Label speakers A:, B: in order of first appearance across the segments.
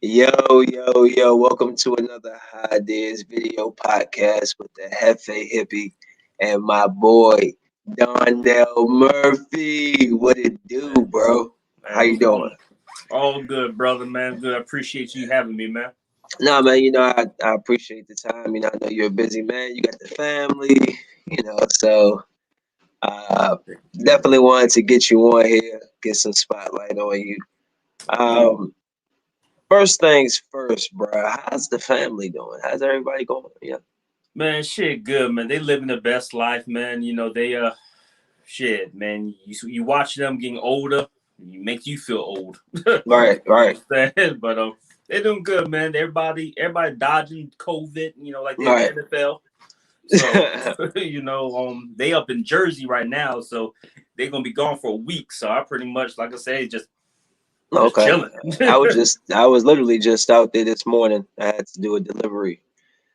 A: Yo, welcome to another Highdeas video podcast with the Hefe Hippie and my boy Darnell Murphy. What it do, bro? How
B: Man,
A: you
B: what's
A: doing?
B: going? All good, brother, man. Good. I appreciate you having me, man.
A: Nah, man, I appreciate the time. I know you're a busy man. You got the family, so uh, definitely wanted to get you on here, get some spotlight on you.
B: Yeah.
A: Um, First things first, bro. How's the family doing? How's everybody going? Yeah.
B: Man, shit, good, man. They living the best life, man. They shit, man. You watch them getting older, it makes you feel old.
A: Right, right,
B: But they're doing good, man. Everybody dodging COVID, like they in the
A: right.
B: NFL. So, they up in Jersey right now, so they're gonna be gone for a week. So I pretty much, like I say, just
A: Okay.
B: chilling.
A: I was literally just out there this morning. I had to do a delivery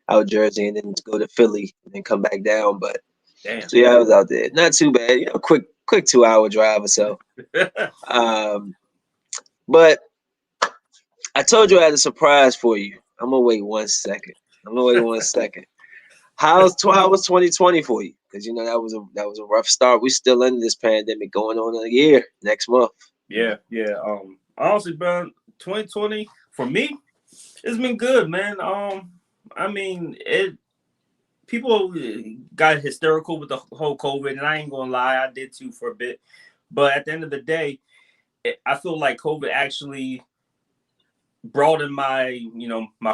A: out Jersey and then go to Philly and then come back down. But
B: Damn.
A: so yeah, I was out there. Not too bad, quick 2 hour drive or so. Um, but I told you I had a surprise for you. I'm gonna wait 1 second. I'm gonna wait 1 second. How was 2020 for you? Because that was a rough start. We still in this pandemic going on a year next month.
B: Yeah. Honestly, bro, 2020 for me, it's been good, man. I mean, it people got hysterical with the whole COVID, and I ain't gonna lie, I did too for a bit. But at the end of the day, I feel like COVID actually broadened my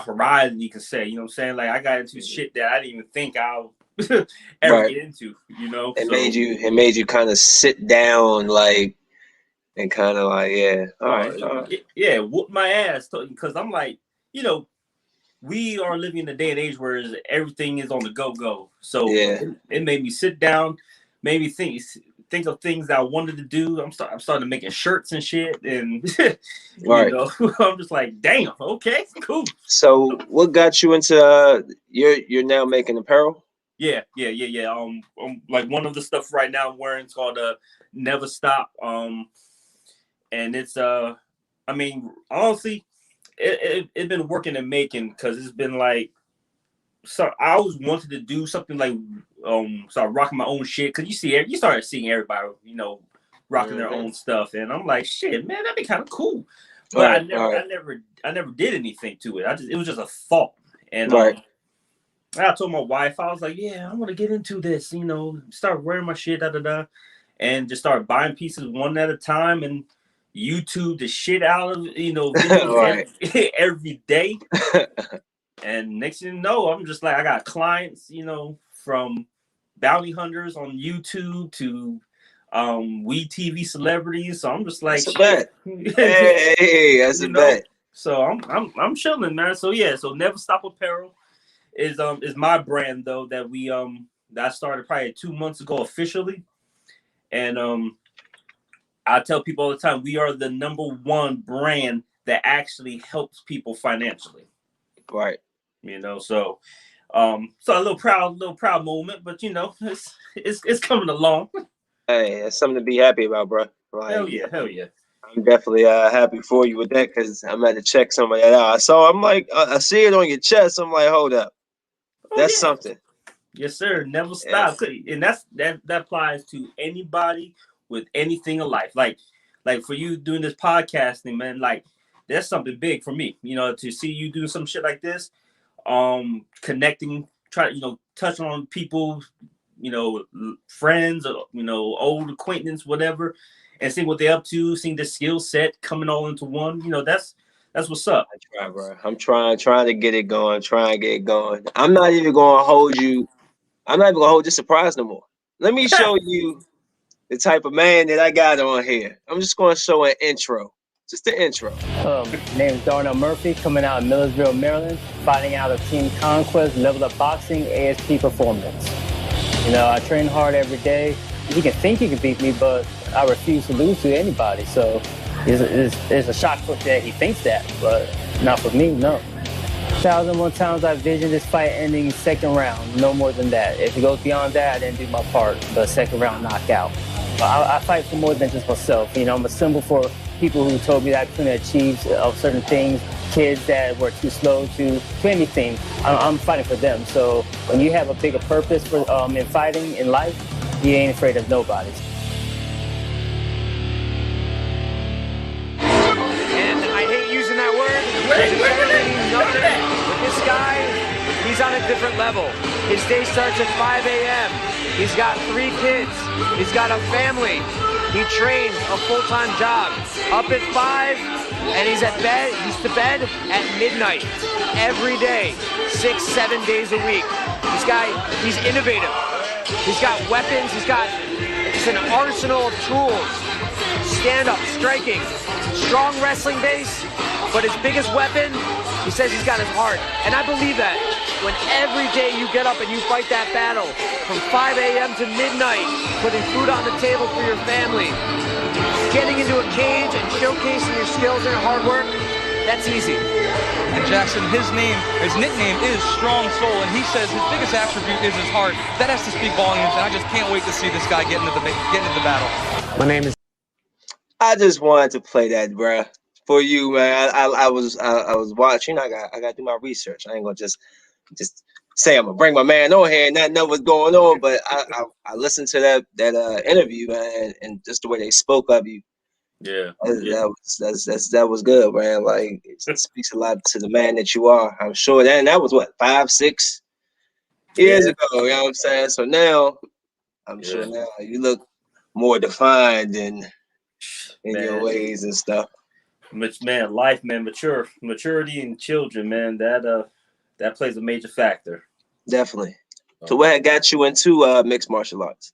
B: horizon. You can say, you know what I'm saying? Like I got into shit that I didn't even think I'll ever
A: Right.
B: get into.
A: It made
B: So
A: you kind of sit down like and kind of like yeah. All
B: uh,
A: right. All right.
B: yeah, whoop my ass because I'm like, you know. We are living in a day and age where everything is on the go. So
A: Yeah.
B: it made me sit down, made me think of things that I wanted to do. I'm starting making shirts and shit, and
A: Right.
B: I'm just like, damn, okay, cool.
A: So what got you into you're now making apparel?
B: Yeah. Like one of the stuff right now I'm wearing is called Never Stop. And it's I mean, honestly, it's been working and making because it's been like so I always wanted to do something like start rocking my own shit because you started seeing everybody rocking their
A: Mm-hmm.
B: own stuff and I'm like shit man that'd be kind of cool but
A: Right. Right.
B: I never did anything to it. It was just a thought and
A: Right.
B: I told my wife I was like yeah I want to get into this start wearing my shit and just start buying pieces one at a time and YouTube the shit out of videos
A: Right.
B: every day. And next thing you know, I'm just like, I got clients, from bounty hunters on YouTube to weed TV celebrities. So I'm just like,
A: That's a
B: shit,
A: bet. Hey, that's
B: you
A: a
B: know.
A: bet.
B: So I'm chilling, man. So yeah, so Never Stop Apparel is my brand though that I started probably 2 months ago officially, and I tell people all the time we are the number one brand that actually helps people financially.
A: Right.
B: So so a little proud moment, but it's coming along.
A: Hey, that's something to be happy about, bro.
B: Hell
A: Like
B: yeah, hell yeah.
A: I'm definitely happy for you with that because I'm at to check some of that out. So I'm like, I see it on your chest. I'm like, hold up,
B: Oh
A: that's
B: yeah.
A: something.
B: Yes, sir. Never
A: Yeah.
B: stop. And that applies to anybody with anything in life. Like for you doing this podcasting, man, like that's something big for me. To see you do some shit like this, connecting, try touch on people, friends or old acquaintance, whatever, and seeing what they're up to, seeing the skill set coming all into one. That's what's up.
A: I try, bro. I'm trying to get it going, trying to get it going. I'm not even gonna hold you. I'm not even gonna hold you surprise no more. Let me show you the type of man that I got on here. I'm just gonna show an intro. Just the intro.
C: Name is Darnell Murphy, coming out of Millersville, Maryland, fighting out of Team Conquest, Level Up Boxing, ASP Performance. I train hard every day. He can think he can beat me, but I refuse to lose to anybody. So it's a shock that he thinks that, but not for me, no. 1,001 times I visioned this fight ending second round, no more than that. If it goes beyond that, I didn't do my part, but second round knockout. But I fight for more than just myself. I'm a symbol for people who told me that I couldn't achieve certain things, kids that were too slow to anything. I'm fighting for them. So when you have a bigger purpose for in fighting in life, you ain't afraid of nobody.
D: And I hate using that word because it doesn't mean nothing. But this guy, he's on a different level. His day starts at 5 a.m. He's got 3 kids. He's got a family. He trains a full-time job. Up at 5, and he's to bed at midnight every day, 6-7 days a week. This guy, he's innovative. He's got weapons. He's got just an arsenal of tools. Stand-up, striking, strong wrestling base, but his biggest weapon, he says he's got his heart. And I believe that. When every day you get up and you fight that battle from 5 a.m. to midnight, putting food on the table for your family, getting into a cage and showcasing your skills and your hard work, that's easy.
E: And Jackson, his nickname is Strong Soul, and he says his biggest attribute is his heart. That has to speak volumes, and I just can't wait to see this guy get into the battle.
D: My name is.
A: I just wanted to play that, bruh, for you, man. I was watching. I got to do my research. I ain't gonna just say I'm gonna bring my man on here and not know what's going on. But I listened to that interview, man, and just the way they spoke of you.
B: Yeah,
A: that was good, man. Like, it speaks a lot to the man that you are. I'm sure that was what 5-6 years ago. You know what I'm saying? So now I'm sure now you look more defined in your ways and stuff.
B: Man, life, man, maturity in children, man. That plays a major factor.
A: Definitely. So what had got you into mixed martial arts?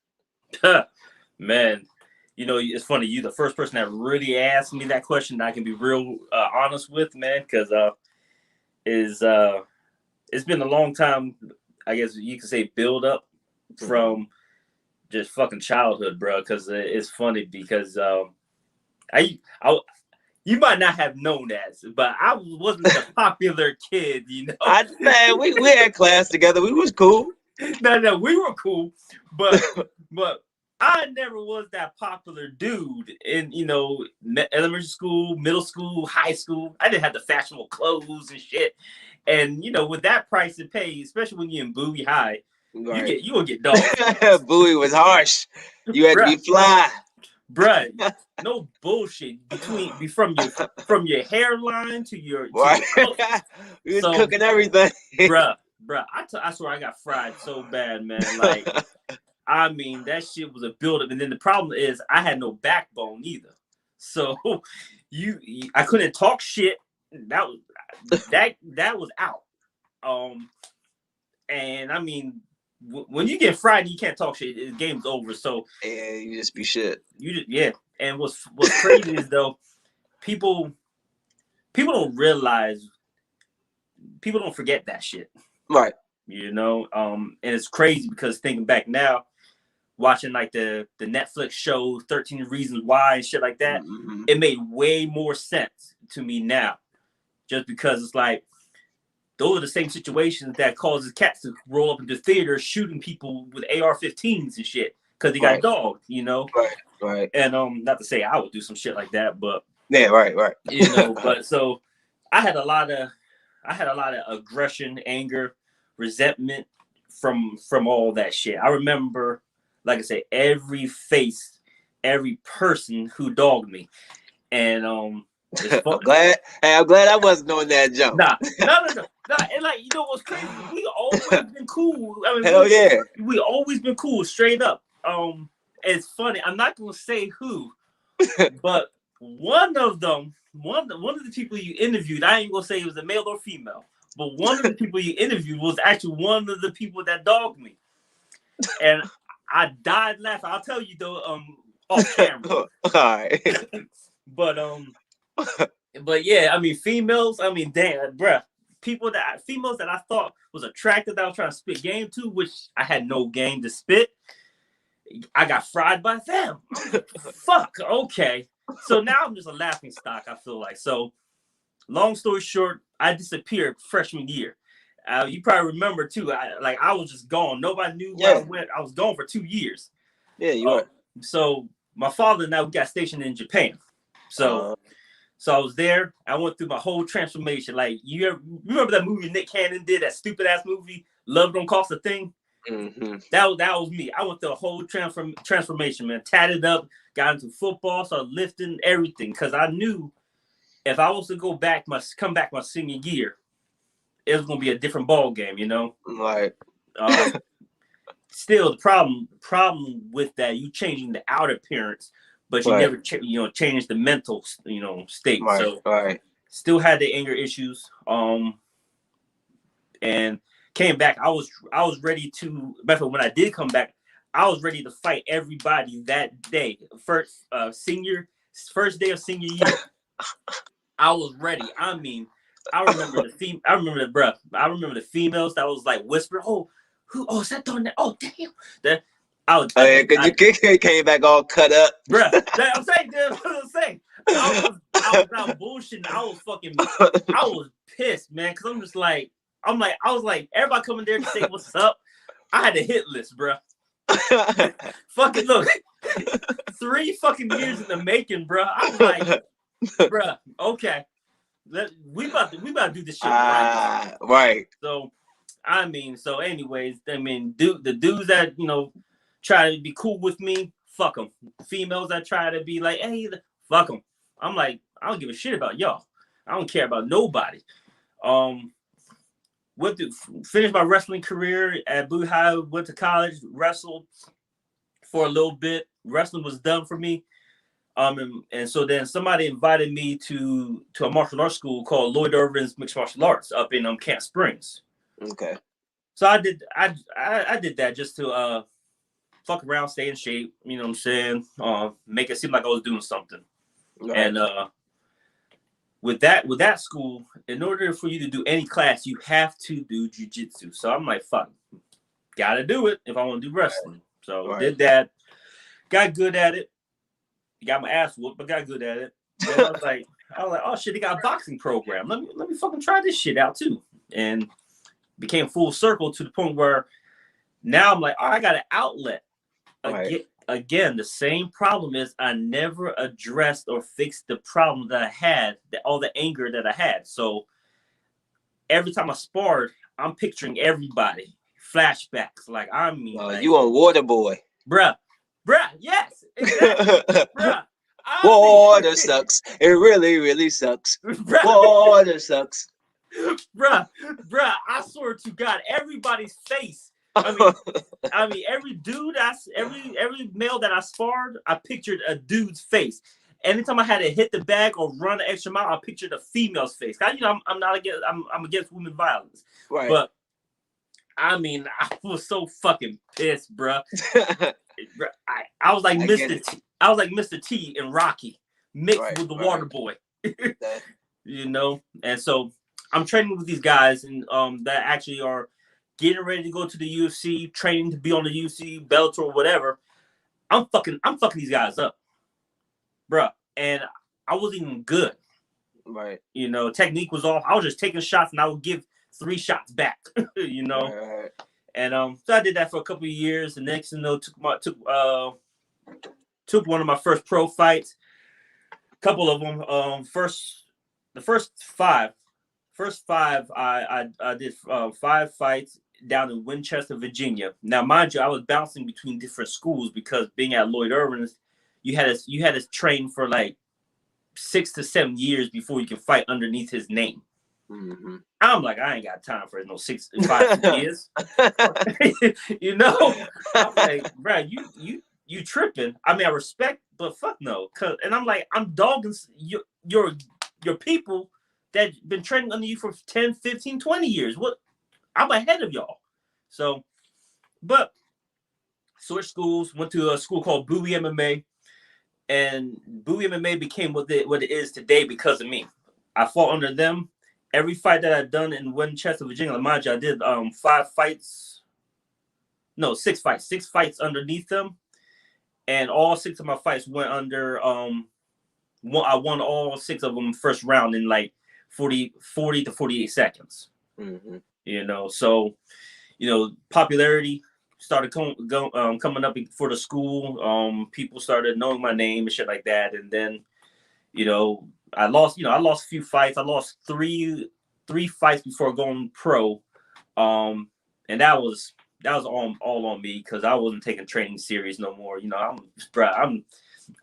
B: Man, you know, it's funny. You the first person that really asked me that question. I can be real honest with, man, because it's been a long time. I guess you could say build up from just fucking childhood, bro. Because it's funny because you might not have known that, but I wasn't the popular kid, you know.
A: Man, we had class together. We was cool.
B: No, we were cool, but I never was that popular dude in, you know, elementary school, middle school, high school. I didn't have the fashionable clothes and shit. And, you know, with that price to pay, especially when you're in Bowie High,
A: right.
B: you will get dogs.
A: Bowie was harsh. You had to be fly.
B: Bruh, no bullshit from your hairline to your
A: you was cooking everything.
B: bruh, I swear I got fried so bad, man. Like, I mean, that shit was a buildup, and then the problem is I had no backbone either. So I couldn't talk shit. That was out. And I mean, when you get fried, you can't talk shit. The game's over. So
A: yeah, you just be shit.
B: And what's crazy is though, people don't realize, people don't forget that shit.
A: Right.
B: You know, and it's crazy because thinking back now, watching like the Netflix show 13 Reasons Why and shit like that, it made way more sense to me now. Just because it's like, those are the same situations that causes cats to roll up into theaters shooting people with AR-15s and shit because they got dogged, you know.
A: Right.
B: And not to say I would do some shit like that, but
A: yeah, right.
B: You know, but so I had a lot of aggression, anger, resentment from all that shit. I remember, like I say, every person who dogged me, and
A: I'm glad I wasn't on that jump.
B: No. And like, you know what's crazy? We always been cool. I mean,
A: hell yeah.
B: We always been cool, straight up. It's funny. I'm not gonna say who, but one of the people you interviewed, I ain't gonna say it was a male or female, but one of the people you interviewed was actually one of the people that dogged me, and I died laughing. I'll tell you though, off camera.
A: All right.
B: But yeah, I mean, females. I mean, damn, bruh. Females that I thought was attractive that I was trying to spit game to, which I had no game to spit. I got fried by them. Fuck. Okay. So now I'm just a laughing stock, I feel like. So long story short, I disappeared freshman year. You probably remember too. I was just gone. Nobody knew where I went. I was gone for 2 years.
A: Yeah, you are.
B: So my father and I got stationed in Japan. So I was there. I went through my whole transformation. Like, remember that movie Nick Cannon did, that stupid ass movie, Love Don't Cost a Thing?
A: Mm-hmm.
B: That was me. I went through a whole transformation, man. Tatted up, got into football, started lifting, everything. Because I knew if I was to come back my senior year, it was gonna be a different ball game, you know.
A: Right.
B: Still, the problem with that, you changing the outer appearance, but you never change the mental, state.
A: Right.
B: So
A: Right.
B: still had the anger issues. And came back. I was ready to. When I did come back, I was ready to fight everybody that day. First day of senior year, I was ready. I mean, I remember the females that was like whispering, "Oh, is that Darnell? Oh, damn!"
A: Because you came back all cut up,
B: bruh. I'm saying, dude. I'm saying, I was not bullshitting. I was pissed, man, because I was like, everybody coming there to say what's up. I had a hit list, bro. Fucking look, 3 fucking years in the making, bro. I was like, bro, okay, we about to do this shit right.
A: Right.
B: So, anyways, the dudes that try to be cool with me, fuck them. Females that try to be like, hey, fuck them. I'm like, I don't give a shit about y'all. I don't care about nobody. Finished my wrestling career at Blue High, went to college, wrestled for a little bit. Wrestling was done for me. And so then somebody invited me to a martial arts school called Lloyd Irvin's Mixed Martial Arts up in Camp Springs.
A: Okay.
B: So I did that just to fuck around, stay in shape, you know what I'm saying? Make it seem like I was doing something. Right. And with that school, in order for you to do any class, you have to do jiu-jitsu. So I'm like, fuck, gotta do it if I want to do wrestling. So did that, got good at it, got my ass whooped, but got good at it. Then I was like, oh shit, they got a boxing program. Let me fucking try this shit out too. And became full circle to the point where now I'm like, I got an outlet. Again, the same problem is I never addressed or fixed the problem that I had, all the anger that I had. So every time I sparred, I'm picturing everybody. Flashbacks. Like,
A: you on Waterboy.
B: Bruh, yes, exactly. Bruh.
A: Water sucks. It really, really sucks. Bruh. Water sucks.
B: Bruh, I swear to God, everybody's face. I mean, every male that I sparred, I pictured a dude's face. Anytime I had to hit the bag or run an extra mile, I pictured a female's face. I'm against women violence.
A: Right.
B: But I was so fucking pissed, bro. I was like Mr. T. I was like Mr. T in Rocky, mixed with the Water Boy. And so I'm training with these guys, and that actually are getting ready to go to the UFC, training to be on the UFC, Bellator, whatever. I'm fucking these guys up, bruh. And I wasn't even good.
A: Right.
B: Technique was off. I was just taking shots, and I would give 3 shots back.
A: Right.
B: And so I did that for a couple of years. And next, took one of my first pro fights. A couple of them. The first five, I did 5 fights down in Winchester, Virginia. Now, mind you, I was bouncing between different schools because being at Lloyd Irvin's, you had to train for like 6 to 7 years before you can fight underneath his name.
A: Mm-hmm.
B: I'm like, I ain't got time for no 6 to 5 years. I'm like, bro, you tripping. I respect, but fuck no. And I'm like, I'm dogging your people that been training under you for 10, 15, 20 years. What? I'm ahead of y'all. So, but switched schools, went to a school called Bowie MMA, and Bowie MMA became what it is today because of me. I fought under them. Every fight that I'd done in Winchester, Virginia, mind you, I did 6 fights. 6 fights underneath them, and all 6 of my fights went under. I won all 6 of them first round in like 40 to 48 seconds.
A: Mm-hmm.
B: So popularity started coming up for the school. People started knowing my name and shit like that, and then I lost a few fights. I lost three fights before going pro. And that was all on me because I wasn't taking training serious no more.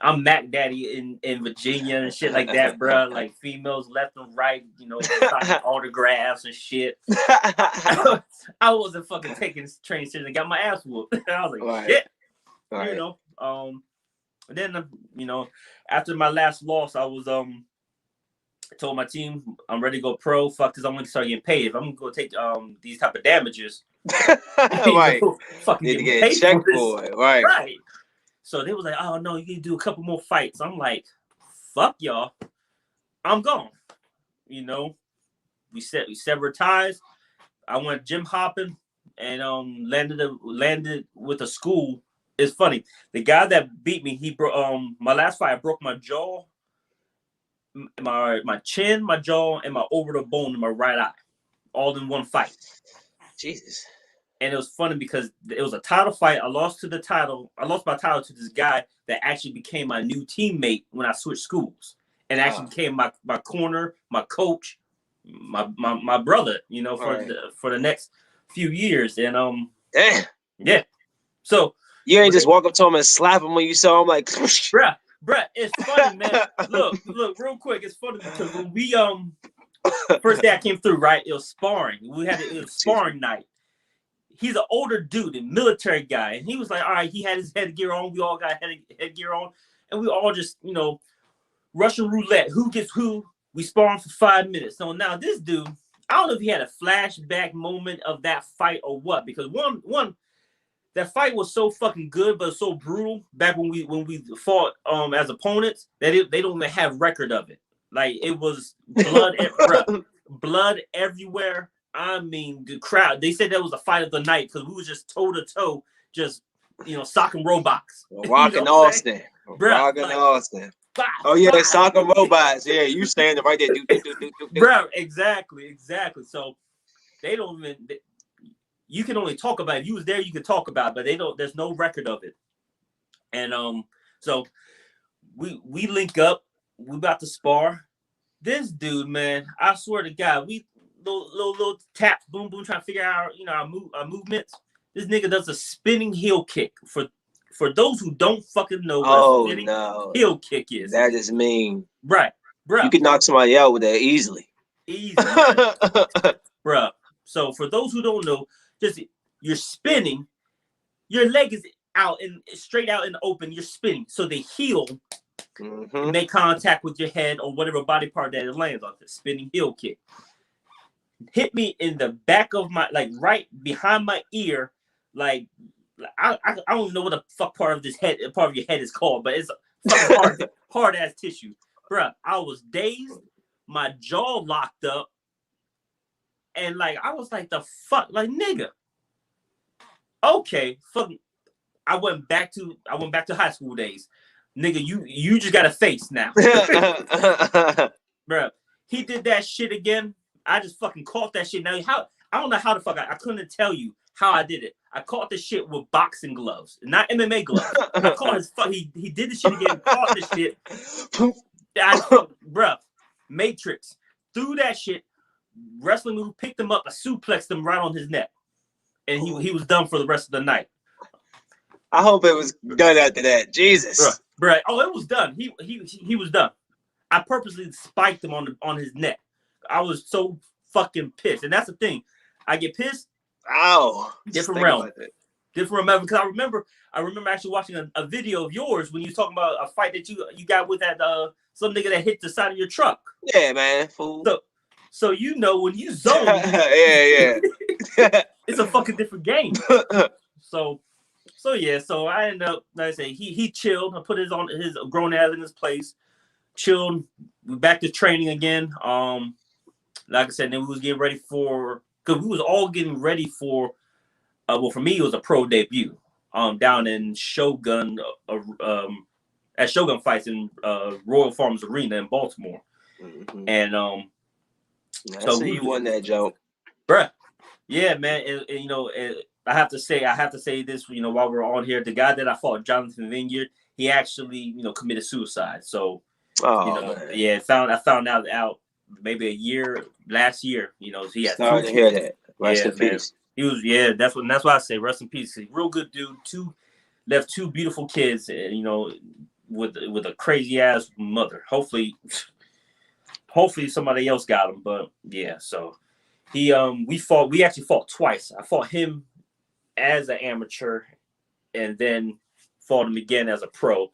B: I'm Mac Daddy in Virginia and shit like that, bro. Like females left and right, signing autographs and shit. I wasn't fucking taking training serious and got my ass whooped. I was like, shit. Right. And then after my last loss, I was told my team I'm ready to go pro. Fuck this, I'm gonna start getting paid. If I'm gonna go take these type of damages,
A: right?
B: Fucking
A: need to get checked for it, right?
B: Right. So they was like, oh no, you can do a couple more fights. I'm like, fuck y'all, I'm gone. We severed ties. I went gym hopping and landed with a school. It's funny. The guy that beat me, he broke my last fight. I broke my jaw, my chin, my jaw, and my orbital bone in my right eye, all in one fight.
A: Jesus.
B: And it was funny because it was a title fight. I lost my title to this guy that actually became my new teammate when I switched schools, and actually became my corner, my coach, my brother. For the next few years. And
A: damn.
B: Yeah. So
A: you ain't just walk up to him and slap him when you saw him, like,
B: bruh, it's funny, man. Look, real quick, it's funny because when we first day I came through, right? It was sparring. It was sparring night. He's an older dude, a military guy, and he was like, all right, he had his headgear on. We all got headgear on, and we all just, Russian roulette. Who gets who? We sparring for 5 minutes. So now this dude, I don't know if he had a flashback moment of that fight or what, because one. That fight was so fucking good, but so brutal back when we fought as opponents that they don't even have record of it. Like, it was blood, blood everywhere. I mean, the crowd. They said that was a fight of the night because we was just toe to toe, just socking robots.
A: Rocking Austin, rocking Austin. Oh yeah, soccer robots. Yeah, you saying it right there,
B: bro. Exactly. So they don't even. You can only talk about it. If you was there, you could talk about it, but they don't. There's no record of it. And so we link up. We about to spar. This dude, man, I swear to God, we little taps, boom, boom, trying to figure out our movements. This nigga does a spinning heel kick. For those who don't fucking know what a spinning heel kick is,
A: that is mean,
B: right, bro?
A: You can knock somebody out with that easily,
B: bro. So for those who don't know. Just you're spinning, your leg is out and straight out in the open. You're spinning, so the heel make contact with your head or whatever body part that it lands on. The spinning heel kick hit me in the back of my, like right behind my ear. Like I don't even know what the fuck part of your head is called, but it's hard ass tissue, bruh. I was dazed, my jaw locked up. And like I was like, the fuck, like nigga. Okay, fuck. I went back to high school days, nigga. You just got a face now, bro. He did that shit again. I just fucking caught that shit. Now I don't know how the fuck I couldn't tell you how I did it. I caught the shit with boxing gloves, not MMA gloves. I caught his fuck. He did the shit again. Caught the shit. Bruh, Matrix threw that shit. Wrestling move, picked him up, I suplexed him right on his neck, and he was done for the rest of the night.
A: I hope it was done after that. Jesus,
B: bro. Oh, it was done. He was done. I purposely spiked him on his neck. I was so fucking pissed, and that's the thing. I get pissed.
A: Ow.
B: Different realm. Because I remember actually watching a video of yours when you was talking about a fight that you got with that some nigga that hit the side of your truck.
A: Yeah, man, fool.
B: So when you zone,
A: yeah,
B: it's a fucking different game. So I ended up, like I say, he chilled. I put his grown ass in his place, chilled. We back to training again. Like I said, then we was getting ready because we was all getting ready for. Well, for me, it was a pro debut. Down in Shogun, at Shogun Fights in Royal Farms Arena in Baltimore, and
A: so you won that joke,
B: bruh. Yeah, man. And I have to say this. While we're on here, the guy that I fought, Jonathan Vineyard, he actually committed suicide. So
A: Oh, man.
B: Yeah, I found out maybe last year. He had
A: Sorry
B: two
A: to hear
B: kids.
A: that. Rest in
B: Man.
A: peace.
B: He was that's why I say rest in peace. He's a real good dude. Left two beautiful kids, and with a crazy ass mother. Hopefully somebody else got him. But yeah, so we actually fought twice. I fought him as an amateur, and then fought him again as a pro.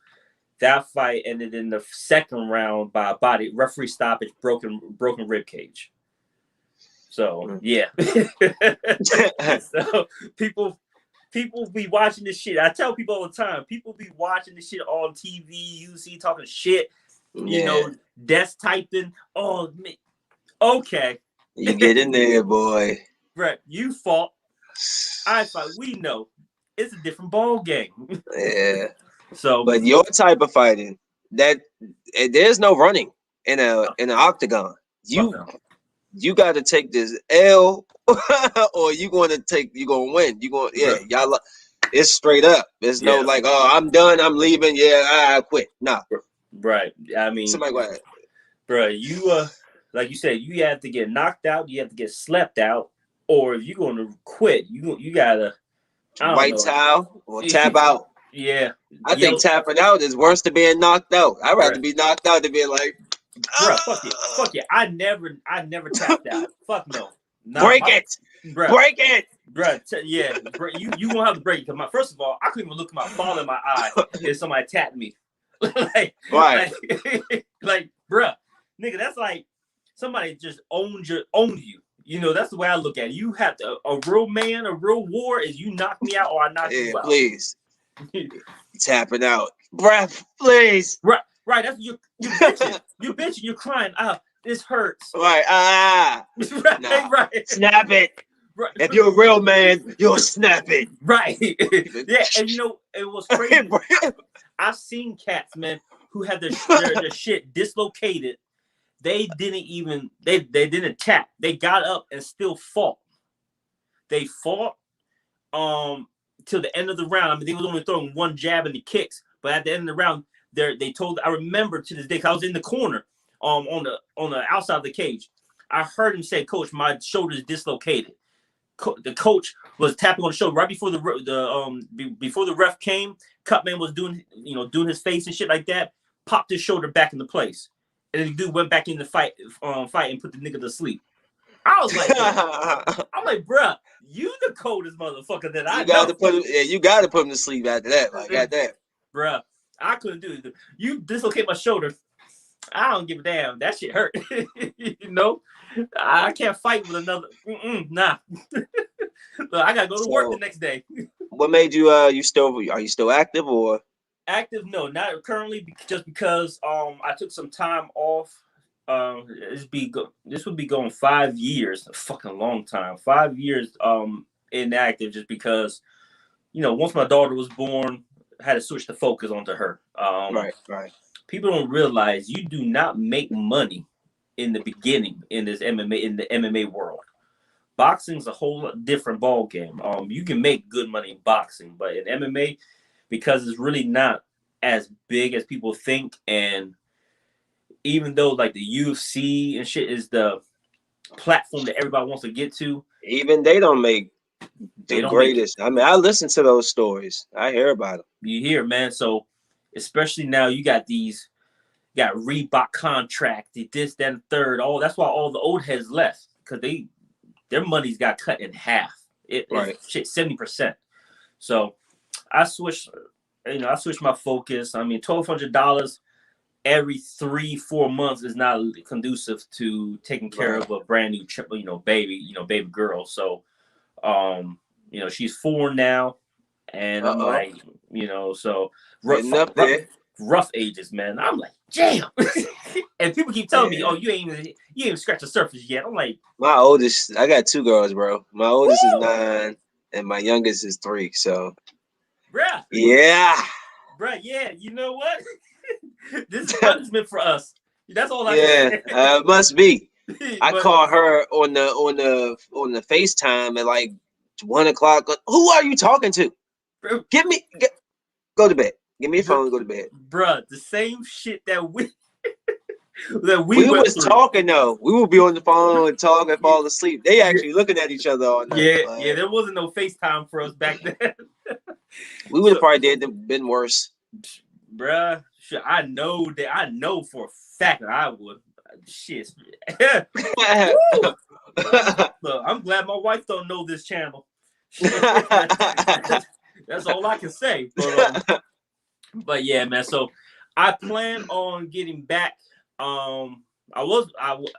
B: That fight ended in the second round by a referee stoppage, broken rib cage. So yeah. So people be watching this shit. I tell people all the time, people be watching this shit on TV, you see talking shit, desk typing. Oh, man. Okay.
A: You get in there, boy.
B: Right. You fought. I fought. We know. It's a different ball game.
A: Yeah.
B: So,
A: but your type of fighting, there's no running in an octagon. You got to take this L, or you gonna win. Y'all. It's straight up. There's no like, oh, I'm done. I'm leaving. Yeah, I quit. Nah.
B: Right. I mean,
A: somebody go ahead.
B: Bro, you like you said, you have to get knocked out. You have to get slept out, or if you're going to quit, you gotta
A: white towel or tap out.
B: Yeah,
A: I think tapping out is worse than being knocked out. I'd rather be knocked out than being like,
B: bro, fuck it. I never tapped out. Fuck no.
A: Break it,
B: bro. Bro, you won't have to break it because first of all, I couldn't even look at my father in my eye if somebody tapped me. Like, bro, nigga, that's like somebody just owned you. That's the way I look at it. You have to a real man, a real war is you knock me out or I knock you out.
A: Please. Tapping out. Breath, please.
B: Right. That's you bitching. You bitching, you're crying. This hurts.
A: Right.
B: Right.
A: Snap it. Right. If you're a real man, you'll snap it.
B: Right. Yeah, and it was crazy. I've seen cats, man, who had their shit dislocated. They didn't tap. They got up and still fought. They fought till the end of the round. I mean, they was only throwing one jab in the kicks, but at the end of the round, I remember to this day, 'cause I was in the corner on the outside of the cage. I heard him say, "Coach, my shoulder is dislocated." The coach was tapping on the shoulder right before before the ref came. Cutman was doing his face and shit like that. Popped his shoulder back into place, and the dude went back in the fight and put the nigga to sleep. I was like, I'm like, bruh, you the coldest motherfucker that I know.
A: You got to put him to sleep after that. Like, goddamn,
B: bruh, I couldn't do it. You dislocate my shoulder. I don't give a damn. That shit hurt. I can't fight with another. Nah. Look, I gotta go to work the next day.
A: What made you? Are you still active or?
B: Active? No, not currently. Just because I took some time off. This would be going 5 years. A fucking long time. 5 years inactive. Just because, once my daughter was born, I had to switch the focus onto her.
A: Right.
B: People don't realize you do not make money in the beginning in the MMA world. Boxing's a whole different ball game. You can make good money in boxing, but in MMA, because it's really not as big as people think, and even though like the UFC and shit is the platform that everybody wants to get to,
A: even they don't make the greatest. I mean, I listen to those stories. I hear about them.
B: You hear, man. So especially now, you got Reebok contract, this, that, and third. That's why all the old heads left, because their money's got cut in half. It's 70%. So I switched my focus. I mean, $1,200 every 3-4 months is not conducive to taking care of a brand new baby girl. So she's 4 now, and I'm like, so rough ages, man. I'm like, damn. And people keep telling me, "Oh, you ain't even scratched the surface yet." I'm like,
A: I got 2 girls, bro. My oldest is 9, and my youngest is 3. So,
B: bruh,
A: yeah.
B: You know what? This is punishment for us. That's all I can say.
A: Must be. I called her on the FaceTime at like 1:00. Who are you talking to?
B: Bro,
A: go to bed. Give me your phone and go to bed.
B: Bruh, the same shit that that
A: we
B: went
A: was
B: through.
A: talking though. We would be on the phone and talk and fall asleep. They actually looking at each other all night.
B: Yeah, there wasn't no FaceTime for us back then.
A: We would have probably been worse.
B: Bruh, shit, I know for a fact that I would. Shit. Look, I'm glad my wife don't know this channel. That's all I can say. But yeah, man. So I plan on getting back. I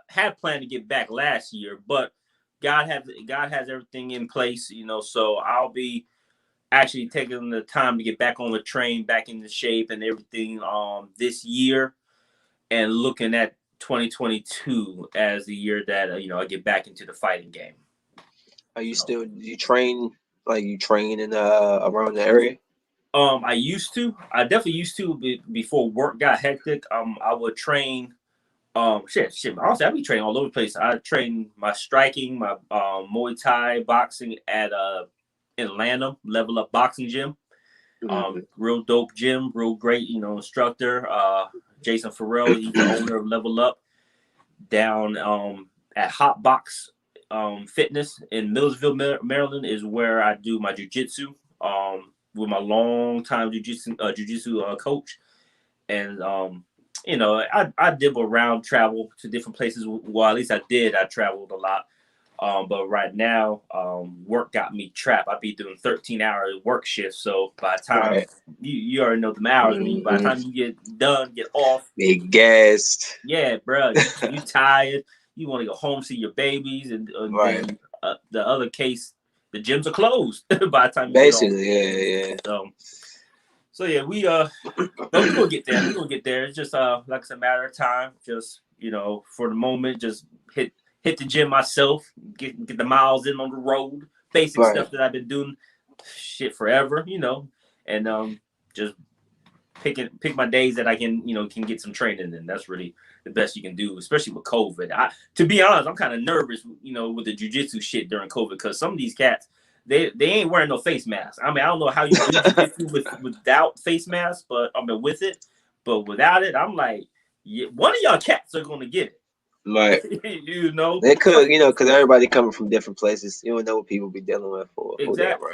B: had planned to get back last year, but God has everything in place, So I'll be actually taking the time to get back on the train, back into shape and everything this year, and looking at 2022 as the year that I get back into the fighting game.
A: Are you still you train in around the area?
B: I used to. I definitely used to before work got hectic. I would train. Shit. Honestly, I'd be training all over the place. I train my striking, my Muay Thai, boxing at Atlanta Level Up Boxing Gym. Real dope gym, real great, instructor. Jason Farrell, he's the owner of Level Up. Down at Hot Box Fitness in Millersville, Maryland, is where I do my jiu-jitsu. With my long-time jiu-jitsu coach, and I dibble around, travel to different places. Well, at least I did. I traveled a lot. But right now, work got me trapped. I be doing 13-hour work shifts. So by the time you already know the hours, by the time you get done, get off,
A: big gassed.
B: Yeah, bro, you tired. You want to go home, see your babies, and then, the other case, the gyms are closed by the time you
A: basically
B: get off. Yeah. So yeah, but we're gonna get there. We're gonna get there. It's just like it's a matter of time. Just for the moment, just hit the gym myself, get the miles in on the road, basic stuff that I've been doing shit forever, and just pick my days that I can get some training in. That's really the best you can do, especially with COVID. To be honest, I'm kind of nervous, with the jiu-jitsu shit during COVID, because some of these cats, they ain't wearing no face masks. I mean, I don't know how you do jiu-jitsu without face masks, but with it. But without it, I'm like, one of y'all cats are gonna get it.
A: Right. They could, because everybody coming from different places. You don't know what people be dealing with for
B: exactly.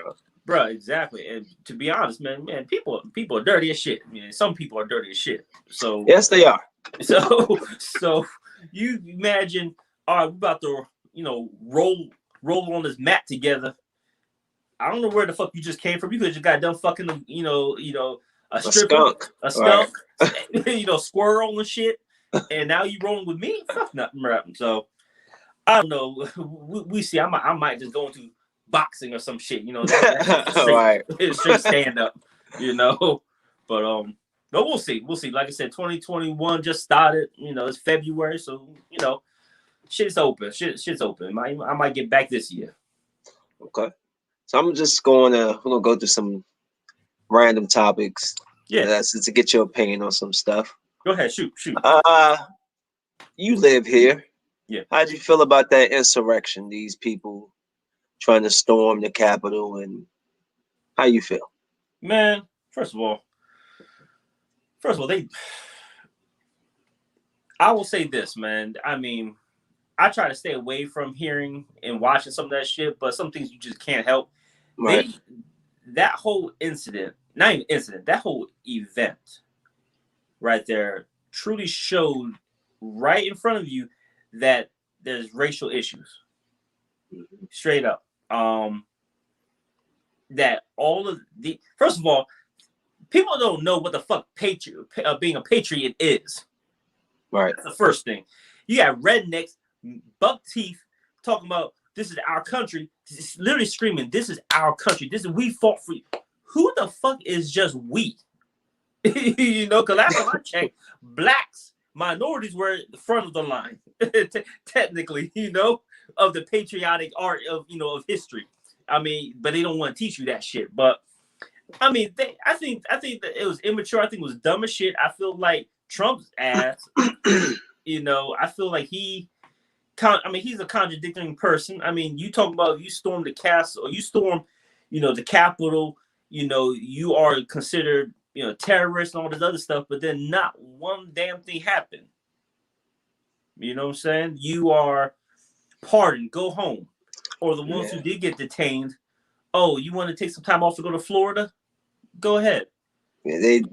B: Bro, exactly. And to be honest, man, people are dirty as shit. Some people are dirty as shit. So
A: yes, they are.
B: So you imagine, all right, we're about to, roll on this mat together. I don't know where the fuck you just came from. You could just got done fucking, a skunk, right. Squirrel and shit. And now you rolling with me? Fuck nothing, right? So I don't know. We see. I might just go into boxing or some shit. That's straight stand up. But we'll see. We'll see. Like I said, 2021 just started. It's February, so shit's open. Shit's open. I might get back this year.
A: Okay. So I'm just we're gonna go through some random topics.
B: Yeah.
A: That's to get your opinion on some stuff.
B: Go ahead, shoot.
A: You live here.
B: Yeah.
A: How'd you feel about that insurrection? These people trying to storm the Capitol, and how you feel?
B: Man, first of all, I will say this, man. I mean, I try to stay away from hearing and watching some of that shit, but some things you just can't help.
A: Right.
B: That whole incident, not even incident, that whole event right there truly showed right in front of you that there's racial issues. Straight up. That all of the, first of all, people don't know what the fuck being a patriot is.
A: Right.
B: That's the first thing. You got rednecks, buck teeth, talking about this is our country. It's literally screaming, this is our country. This is, we fought for you. Who the fuck is just we? Because last time I checked, blacks, minorities were at the front of the line, technically, of the patriotic art of history. I mean, but they don't want to teach you that shit. But I mean, I think that it was immature. I think it was dumb as shit. I feel like Trump's ass, I feel like he's a contradicting person. I mean, you talk about you storm the castle, or you storm, the Capitol, you are considered, terrorists and all this other stuff, but then not one damn thing happened. You know what I'm saying? You are pardoned, go home. Or the ones who did get detained, oh, you want to take some time off to go to Florida? Go ahead.
A: Yeah, they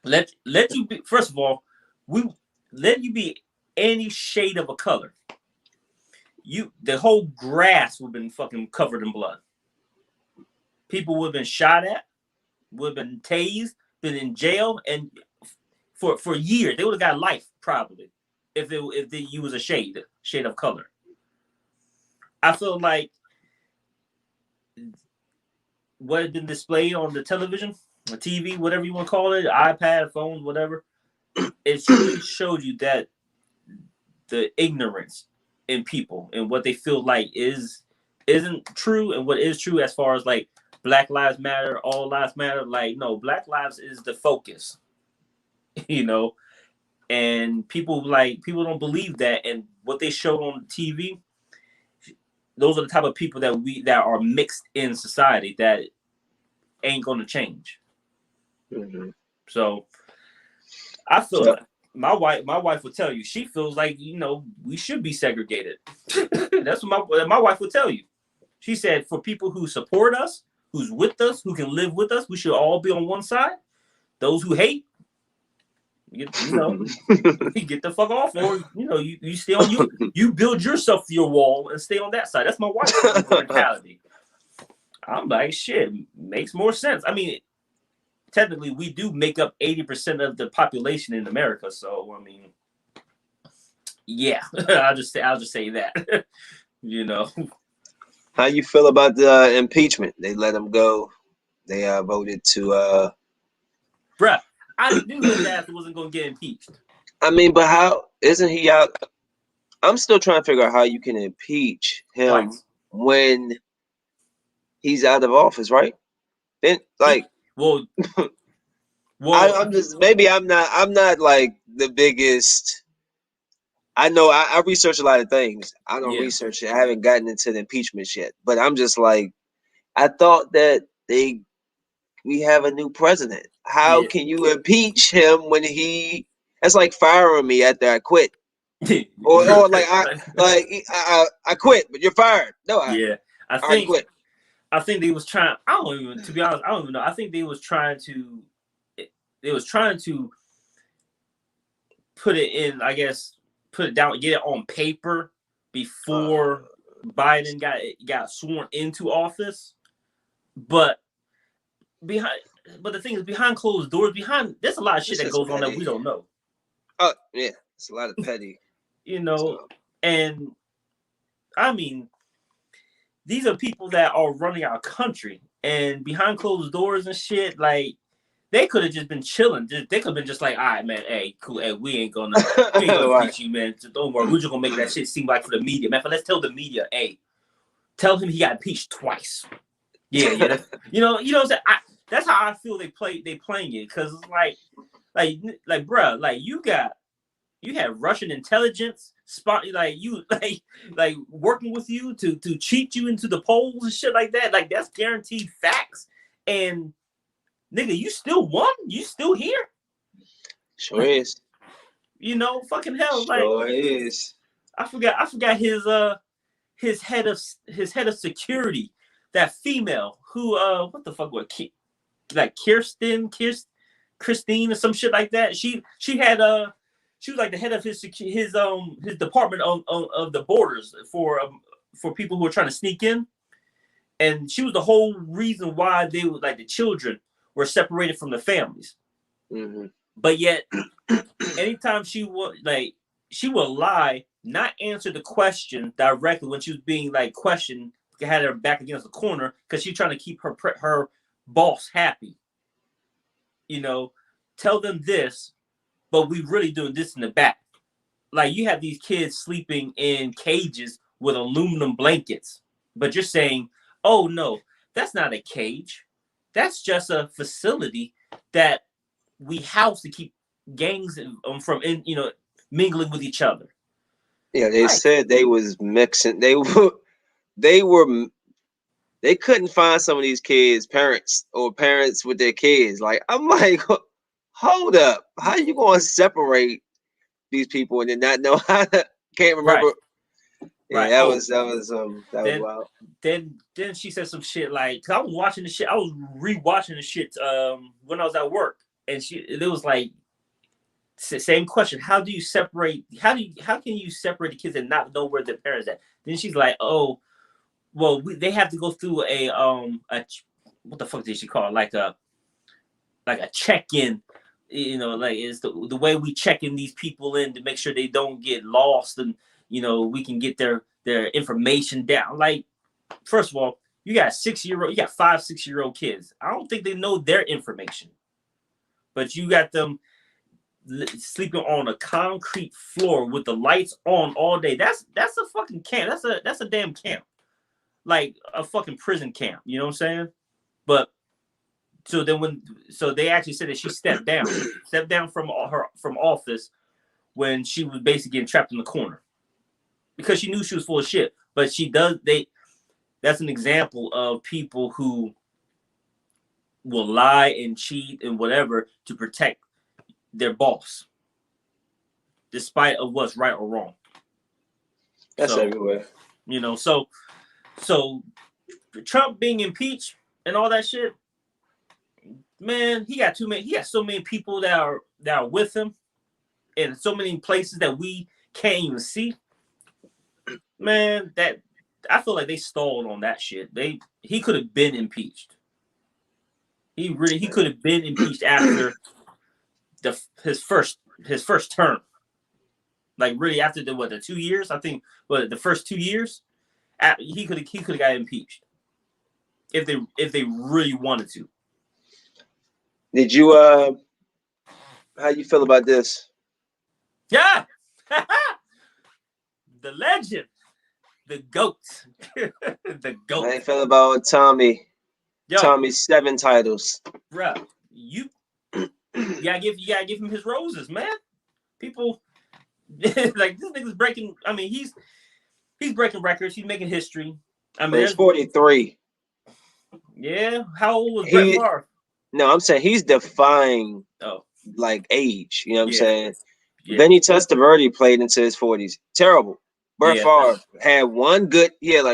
B: let you be. First of all, we let you be any shade of a color. The whole grass would have been fucking covered in blood. People would have been shot at, would have been tased, been in jail, and for years they would have got life probably if you was a shade of color. I feel like what had been displayed on the television, the TV, whatever you want to call it, iPad, phones, whatever, it truly showed you that the ignorance in people and what they feel like isn't true and what is true as far as like Black Lives Matter, all lives matter. Like, no, Black lives is the focus, you know, and people don't believe that. And what they showed on TV, those are the type of people that are mixed in society that ain't going to change.
A: Mm-hmm.
B: So I feel like my wife would tell you, she feels like, you know, we should be segregated. That's what my wife would tell you. She said, for people who support us, who's with us, who can live with us, we should all be on one side. Those who hate, you know, get the fuck off, or you know, you stay on you build yourself your wall and stay on that side. That's my wife's mentality. I'm like, shit, makes more sense. I mean, technically, we do make up 80% of the population in America. So, I mean, yeah, I'll just say that. You know,
A: how you feel about the impeachment? They let him go. They voted to.
B: Bruh, I knew his ass wasn't gonna get impeached.
A: I mean, but how isn't he out? I'm still trying to figure out how you can impeach him when he's out of office, right? Then, like,
B: well,
A: I'm just maybe I'm not like the biggest. I know I research a lot of things. I don't research it. I haven't gotten into the impeachment yet, but I'm just like, I thought that we have a new president. How can you impeach him when that's like firing me after I quit, or like I quit, but you're fired. No, I already quit.
B: I think they was trying. To be honest, I don't even know. I think they was trying to put it in. I guess put it down, get it on paper before Biden got sworn into office. But the thing is, behind closed doors, there's a lot of shit that goes on that we don't know.
A: Oh yeah, it's a lot of petty.
B: You know, and I mean, these are people that are running our country, and behind closed doors and shit, like they could have just been chilling. They could have been just like, all right, man, hey, cool, hey, we ain't gonna teach you, man. So don't worry, we're just gonna make that shit seem like for the media, man. But let's tell the media, hey, tell him he got impeached twice. Yeah. you know what I'm saying? That's how I feel they playing it, because it's like, bruh, like you had Russian intelligence spot like working with you to cheat you into the polls and shit like that. Like that's guaranteed facts. And nigga, you still won? You still here?
A: Sure is.
B: You know, fucking hell.
A: Sure is.
B: I forgot his head of security, that female who what the fuck was like Christine or some shit like that. She was like the head of his department of the borders for people who were trying to sneak in, and she was the whole reason why they were like the children were separated from the families.
A: Mm-hmm.
B: But yet, anytime she will lie, not answer the question directly when she was being like questioned, had her back against the corner because she's trying to keep her boss happy. You know, tell them this, but we really doing this in the back. Like you have these kids sleeping in cages with aluminum blankets, but you're saying, oh no, that's not a cage. That's just a facility that we house to keep gangs from mingling with each other.
A: Yeah, they said they was mixing. They couldn't find some of these kids' parents with their kids. Like I'm like, hold up, how you gonna separate these people and then not know how to, can't remember.
B: Right.
A: Yeah,
B: Right.
A: that was wild.
B: Then she said some shit like, 'cause I was watching the shit. I was rewatching the shit when I was at work, and it was like same question. How can you separate the kids and not know where their parents at? Then she's like, oh, well, they have to go through a what the fuck did she call it? Like a check-in. You know, like it's the way we check in these people in to make sure they don't get lost, and you know we can get their information down. Like, first of all, you got 5, 6-year-old kids. I don't think they know their information, but you got them sleeping on a concrete floor with the lights on all day. That's a fucking camp. That's a damn camp, like a fucking prison camp. You know what I'm saying? But so they actually said that she stepped down from office when she was basically getting trapped in the corner because she knew she was full of shit. But that's an example of people who will lie and cheat and whatever to protect their boss, despite of what's right or wrong.
A: That's everywhere.
B: You know, so Trump being impeached and all that shit, man, he got so many people that are with him in so many places that we can't even see. Man, that I feel like they stalled on that shit. He could have been impeached. He could have been impeached after his first term. Like really after the 2 years, I think the first 2 years, he could have got impeached if they really wanted to.
A: Did you how you feel about this?
B: Yeah. The legend. The GOAT. The GOAT.
A: How you feel about Tommy?
B: Yo,
A: Tommy's 7 titles.
B: Bruh, you gotta give him his roses, man. People like this nigga's breaking. I mean, he's breaking records. He's making history. I mean,
A: he's 43.
B: Yeah. How old was Brett Favre?
A: No, I'm saying he's defying like age. You know what I'm saying? Yeah. Vinny Testaverde played into his 40s. Terrible. Brett Favre had one good year,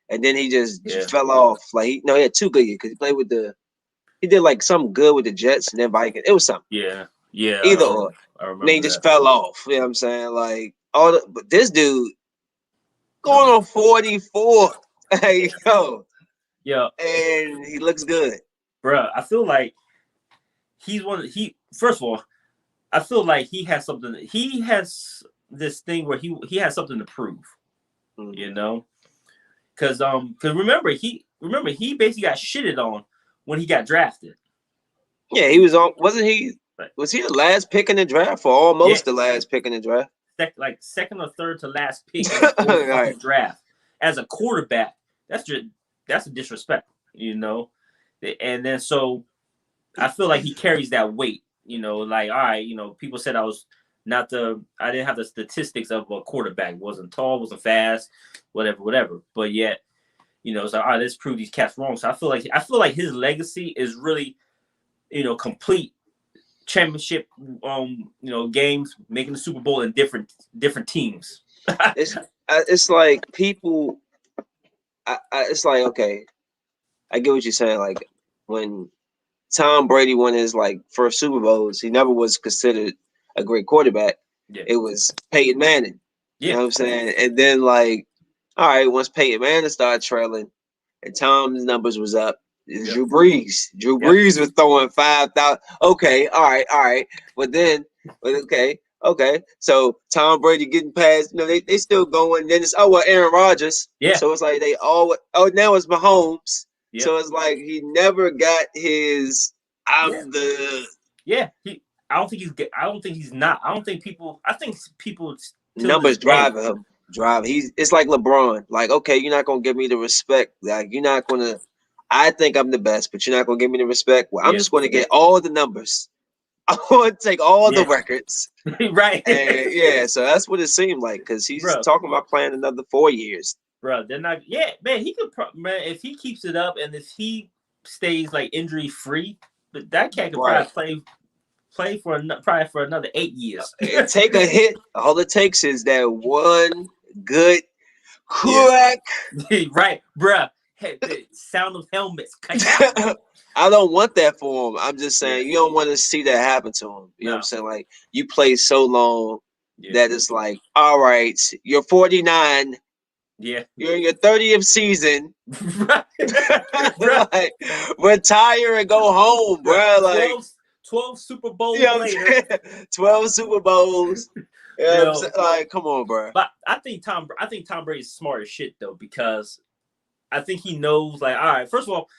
A: and then he just fell off. Like he had 2 good years because he played with he did like something good with the Jets and then Vikings. It was something.
B: Yeah.
A: Either or. I remember. Then he just fell off. You know what I'm saying? Like but this dude going on 44. Hey, yo.
B: Yeah.
A: And he looks good.
B: Bruh, I feel like first of all, I feel like he has something. He has this thing where he has something to prove. Mm-hmm. You know? Cause remember he basically got shitted on when he got drafted.
A: Yeah, he was on. Wasn't he? Was he the last pick in the draft or almost the last pick in the draft?
B: Like second or third to last pick in the right. Draft as a quarterback. That's a disrespect, you know. And then so I feel like he carries that weight, you know. Like, all right, you know, people said I didn't have the statistics of a quarterback. Wasn't tall, wasn't fast, whatever. But yet, you know, it's like, all right, let's prove these cats wrong. So I feel like his legacy is really, you know, complete championship, games, making the Super Bowl in different teams.
A: It's like people. It's like, okay, I get what you're saying. Like when Tom Brady won his first Super Bowls, he never was considered a great quarterback. Yeah. It was Peyton Manning. Yeah. You know what I'm saying? And then all right, once Peyton Manning started trailing and Tom's numbers was up, it's Drew Brees. Drew Brees was throwing 5,000. Okay, all right. Okay. So Tom Brady getting past, they still going. Then it's Aaron Rodgers. Yeah. So it's like they all now it's Mahomes. Yep. So it's like he never got his. I don't think he's not. I think people numbers drive him. It's like LeBron. Like, okay, you're not gonna give me the respect. Like, you're not gonna. I think I'm the best, but you're not gonna give me the respect. Well, I'm just gonna get all the numbers. I want to take all the records.
B: Right.
A: And so that's what it seemed like because he's talking about playing another 4 years.
B: Bro, they're not. Yeah, man, he could. Man, if he keeps it up and if he stays injury free, that cat could probably play play for probably for another 8 years.
A: Take a hit. All it takes is that one good crack.
B: Right, bruh. Hey, the sound of helmets.
A: I don't want that for him. I'm just saying
B: Yeah.
A: you don't want to see that happen to him. You know what I'm saying? Like you play so long that it's like, all right, you're 49.
B: Yeah.
A: You're in your 30th season.
B: Right.
A: Like, retire and go home, bro. Like
B: 12 Super Bowls
A: you know
B: later.
A: 12 Super Bowls. You know what I'm saying? Like, come on, bro.
B: But I think Tom Brady's smart as shit though, because I think he knows, like, all right, first of all,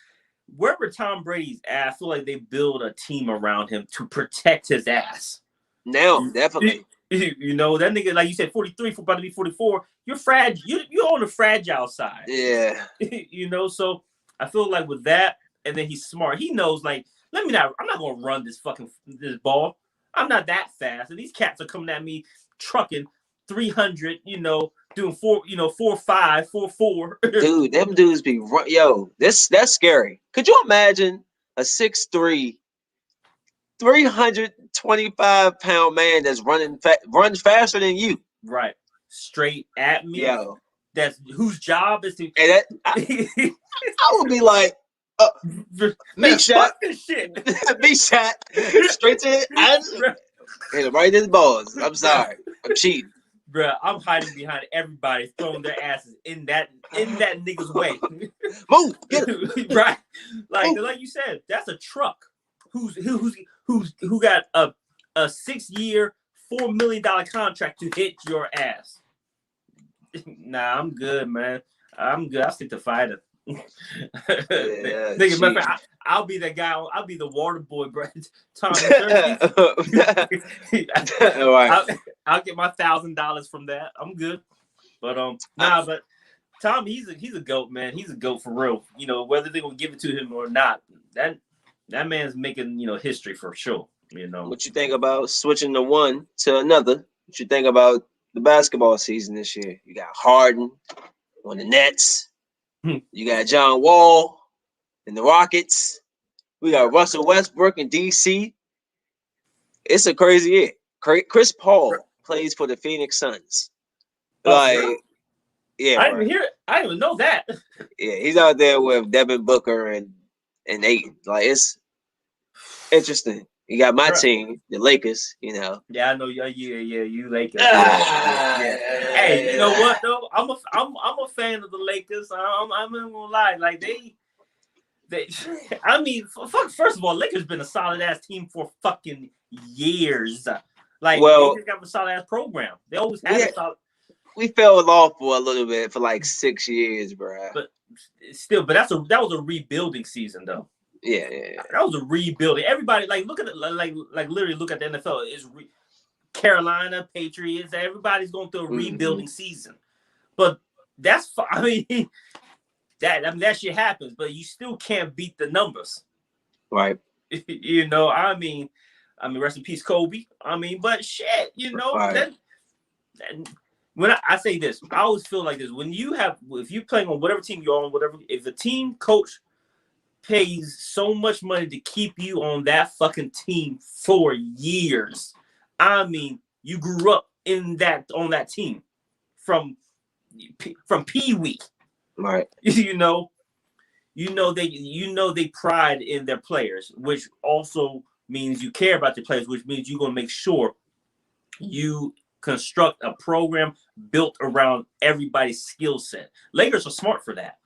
B: wherever Tom Brady's at, I feel like they build a team around him to protect his ass.
A: Now, definitely.
B: You know, that nigga, like you said, 43, about to be 44. You're fragile. You're on the fragile side.
A: Yeah.
B: You know, so I feel like with that, and then he's smart. He knows, like, I'm not gonna run this ball. I'm not that fast, and these cats are coming at me trucking 300. You know, doing 4.5, 4.4.
A: Dude, them dudes be that's scary. Could you imagine a 6'3", 325-pound man that's runs faster than you?
B: Right, straight at me.
A: Yo,
B: that's whose job is to.
A: And that, I would be like, me shot,
B: shit,
A: me shot, straight to it. Hit him right in the balls. I'm sorry, I'm cheating.
B: Bruh, I'm hiding behind everybody, throwing their asses in that nigga's way.
A: Move, get him.
B: Right? Like you said, that's a truck. Who got a 6-year, $4 million contract to hit your ass? Nah, I'm good, man. I'm good. I'll stick to fighting. Nigga, I'll be that guy. I'll be the water boy, bro. Tom, I'll get my $1,000 from that. I'm good. But but Tom, he's a goat, man. He's a goat for real. You know, whether they're gonna give it to him or not, that man's making history for sure. You know.
A: What you think about switching to one to another? What you think about the basketball season this year? You got Harden on the Nets. You got John Wall in the Rockets. We got Russell Westbrook in DC. It's a crazy year. Chris Paul plays for the Phoenix Suns. Yeah,
B: I didn't hear it. I didn't even know that.
A: Yeah, he's out there with Devin Booker and Ayton. Like, it's interesting. You got my team, the Lakers. You know.
B: Yeah, I know. Yeah, you Lakers. Yeah. Hey, you know what though? I'm a fan of the Lakers. I'm not gonna lie. Like they. I mean, first of all, Lakers been a solid ass team for fucking years. Like, they got a solid ass program. They always had a solid.
A: We fell off for a little bit for like 6 years, bro.
B: But still, that was a rebuilding season though.
A: Yeah.
B: That was a rebuilding. Everybody look at it, like literally look at the NFL. It's Carolina, Patriots. Everybody's going through a rebuilding season. But that's that shit happens. But you still can't beat the numbers,
A: right?
B: You know, I mean, rest in peace, Kobe. But shit, you know, right. When I say this, I always feel like this. If you're playing on whatever team you're on, if the team coach pays so much money to keep you on that fucking team for years, you grew up on that team from Pee-wee,
A: right?
B: You know they pride in their players, which also means you care about your players, which means you're gonna make sure you construct a program built around everybody's skill set. Lakers are smart for that.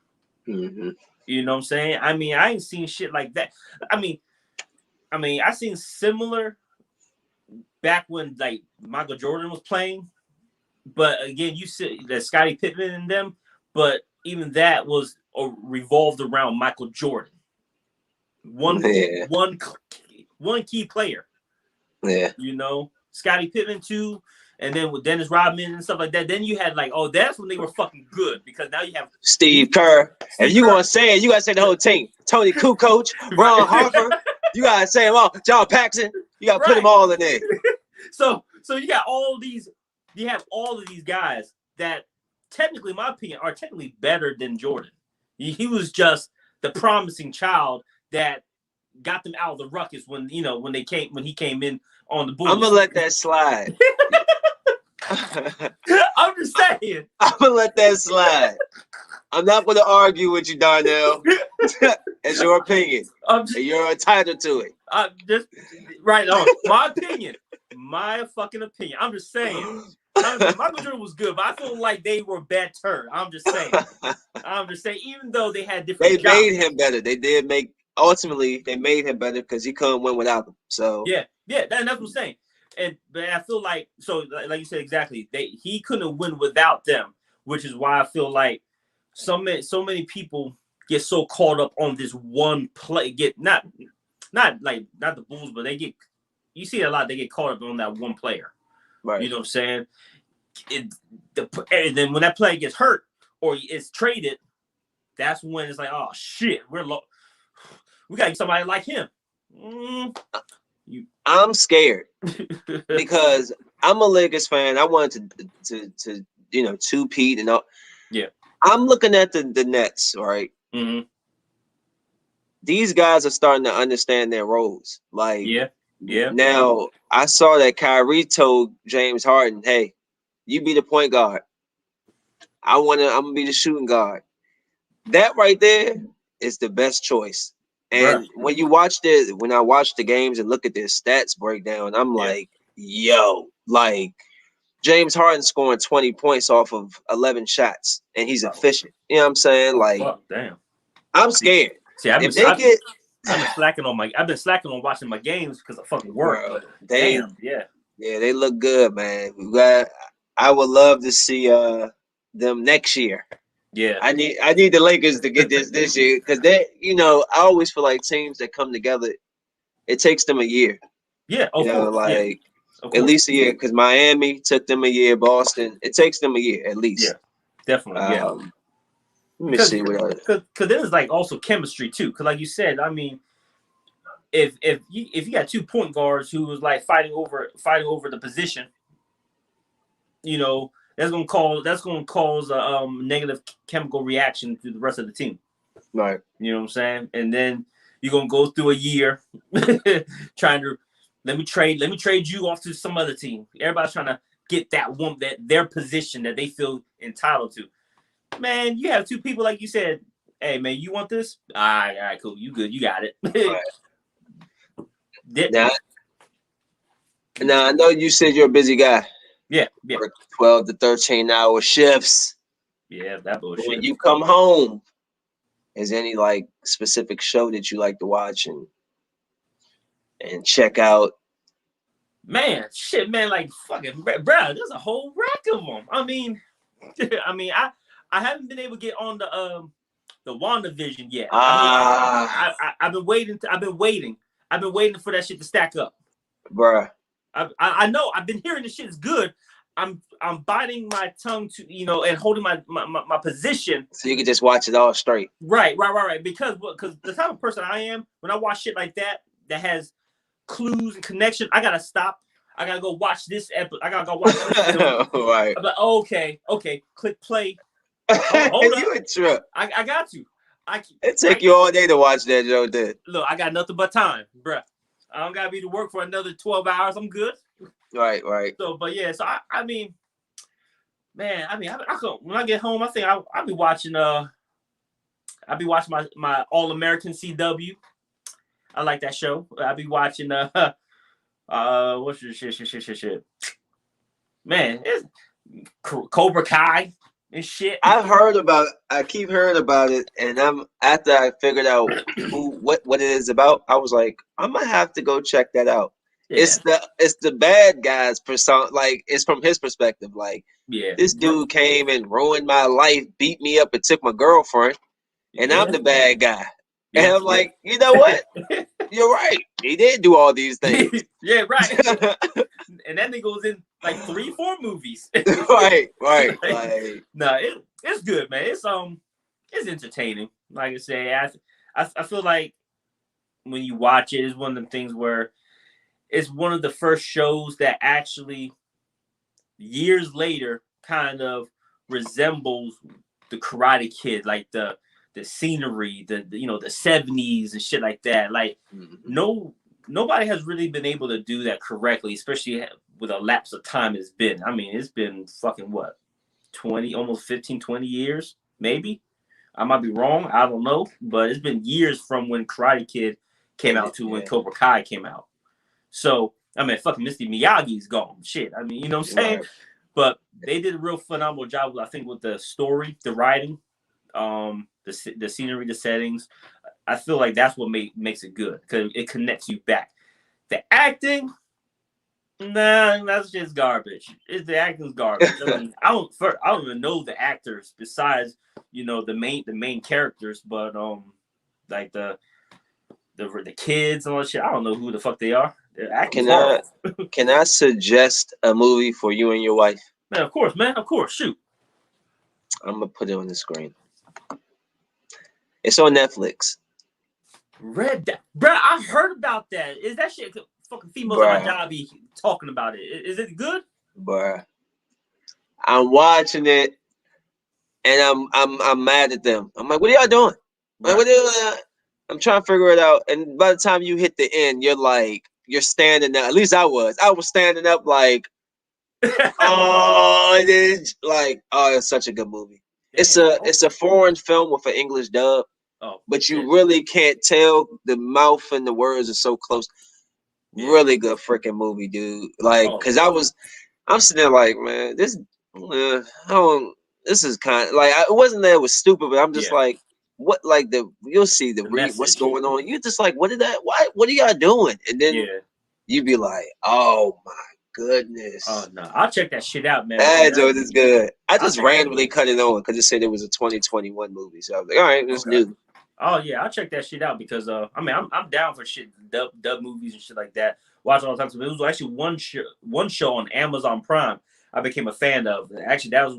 A: Mm-hmm.
B: You know what I'm saying? I ain't seen shit like that. I seen similar back when like Michael Jordan was playing, but again, you said that Scottie Pippen and them, but even that was revolved around Michael Jordan. One key player.
A: Yeah.
B: You know, Scottie Pippen too. And then with Dennis Rodman and stuff like that, then you had that's when they were fucking good, because now you have
A: Steve Kerr. If you want to say it, you got to say the whole team. Tony Kukoc, Ron Harper. You got to say them all. John Paxson. You got to put them all in there.
B: So you got all these. You have all of these guys that technically, in my opinion, are technically better than Jordan. He was just the promising child that got them out of the ruckus when he came in on the Bulls.
A: I'm gonna let that slide.
B: I'm just saying.
A: I'm gonna let that slide. I'm not gonna argue with you, Darnell. It's your opinion. And you're entitled to it.
B: Just right on. My opinion. My fucking opinion. I'm just saying. Michael Jordan was good, but I feel like they were better. I'm just saying. Even though they had different jobs.
A: Made him better. Ultimately, they made him better because he couldn't win without them. So
B: that's what I'm saying. But I feel like, so like you said, exactly, he couldn't win without them, which is why I feel like so many people get so caught up on this one play. Not the Bulls, but you see it a lot. They get caught up on that one player.
A: Right.
B: You know what I'm saying? And then when that player gets hurt or is traded, that's when it's like, oh shit, we gotta get somebody like him.
A: I'm scared because I'm a Lakers fan. I wanted to two-peat and all.
B: Yeah.
A: I'm looking at the Nets, right?
B: Mm-hmm.
A: These guys are starting to understand their roles. Like,
B: yeah.
A: Now, I saw that Kyrie told James Harden, "Hey, you be the point guard. I'm gonna be the shooting guard." That right there is the best choice. And when I watch the games and look at their stats breakdown, I'm like, yo, like James Harden scoring 20 points off of 11 shots, and he's efficient. You know what I'm saying? Like,
B: damn.
A: I'm scared.
B: See, I've been slacking on watching my games because of fucking work.
A: Bro,
B: but damn, yeah,
A: they look good, man. I would love to see them next year.
B: Yeah,
A: I need the Lakers to get this year because I always feel like teams that come together, it takes them a year.
B: Yeah,
A: at least a year. Because Miami took them a year, Boston, it takes them a year at least.
B: Yeah, definitely.
A: Let me see what else.
B: Because there's like also chemistry too. Because like you said, I mean, if you got 2 point guards who was like fighting over the position, that's gonna cause a negative chemical reaction to the rest of the team.
A: Right.
B: You know what I'm saying? And then you're gonna go through a year trying to let me trade you off to some other team. Everybody's trying to get their position that they feel entitled to. Man, you have 2 people like you said. Hey man, you want this? All right, cool. You good? You got it.
A: Right. Now I know you said you're a busy guy.
B: Yeah.
A: Work 12 to 13-hour shifts.
B: Yeah, that bullshit.
A: When you come home, is there any like specific show that you like to watch and check out?
B: Man, like fucking bro, there's a whole rack of them. I mean, I haven't been able to get on the WandaVision yet. I've been waiting. I've been waiting for that shit to stack up,
A: bruh.
B: I know I've been hearing this shit is good. I'm biting my tongue to and holding my position
A: so you can just watch it all straight.
B: Right. Because the type of person I am, when I watch shit like that has clues and connection, I gotta stop. I gotta go watch this episode. I gotta go watch this film.
A: Right.
B: I'm like, okay, click play. Hold up.
A: You a trip.
B: I got you.
A: It take you all day to watch that, Joe. Did.
B: Look, I got nothing but time, bruh. I don't gotta be to work for another 12 hours. I'm good.
A: Right.
B: So, but yeah, so I mean, man, I could, when I get home, I think I'll be watching my All-American CW. I like that show. I'll be watching what's your shit. Man, it's Cobra Kai and shit.
A: I keep hearing about it, and after I figured out what it is about, I was like, I'm gonna have to go check that out. Yeah. It's the bad guy's persona, like it's from his perspective. Like, this dude came and ruined my life, beat me up, and took my girlfriend, and I'm the bad guy. And I'm like, you know what? You're right. He did do all these things.
B: Yeah, right. And then he goes in like 3-4 movies.
A: Right.
B: Like, no, it's good, man. It's entertaining. Like I say, I feel like when you watch it, it's one of the things where it's one of the first shows that actually years later kind of resembles the Karate Kid, like the scenery, the the 70s and shit like that. Like nobody has really been able to do that correctly, especially with a lapse of time it's been. I mean, it's been fucking what, 20, almost 15, 20 years, maybe. I might be wrong. I don't know, but it's been years from when Karate Kid came out to when Cobra Kai came out. So, I mean, fucking Misty Miyagi's gone. Shit. I mean, you know what I'm saying? Right. But they did a real phenomenal job, I think, with the story, the writing, the scenery, the settings. I feel like that's what makes it good because it connects you back. The acting, nah, that's just garbage. The acting's garbage. I mean, I don't even know the actors besides the main characters, but like the kids and all that shit. I don't know who the fuck they are.
A: Can I suggest a movie for you and your wife?
B: Man, of course, man. Of course. Shoot.
A: I'm gonna put it on the screen. It's on Netflix.
B: Bruh, I heard about that. Is that shit? Fucking females on my job be talking about it. Is it good?
A: Bruh, I'm watching it, and I'm mad at them. I'm like, what are y'all doing? Like, I'm trying to figure it out. And by the time you hit the end, you're standing up. At least I was standing up like, oh, it's such a good movie. Damn, it's a foreign film with an English dub. Oh, but you really can't tell. The mouth and the words are so close. Yeah. Really good freaking movie, dude. Like, cause I'm sitting there like, man, this is kind of like, it wasn't that it was stupid, but I'm just like, what? Like you'll see what's going on. You're just like, what are y'all doing? And then you'd be like, oh my goodness.
B: Oh no, I'll check that shit out, man.
A: That joke is good. I just randomly cut it on because it said it was a 2021 movie, so I was like, all right, it's new.
B: Oh yeah, I'll check that shit out because I mean I'm down for shit dub movies and shit like that. Watch all the time. So it was actually one show on Amazon Prime I became a fan of. Actually, that was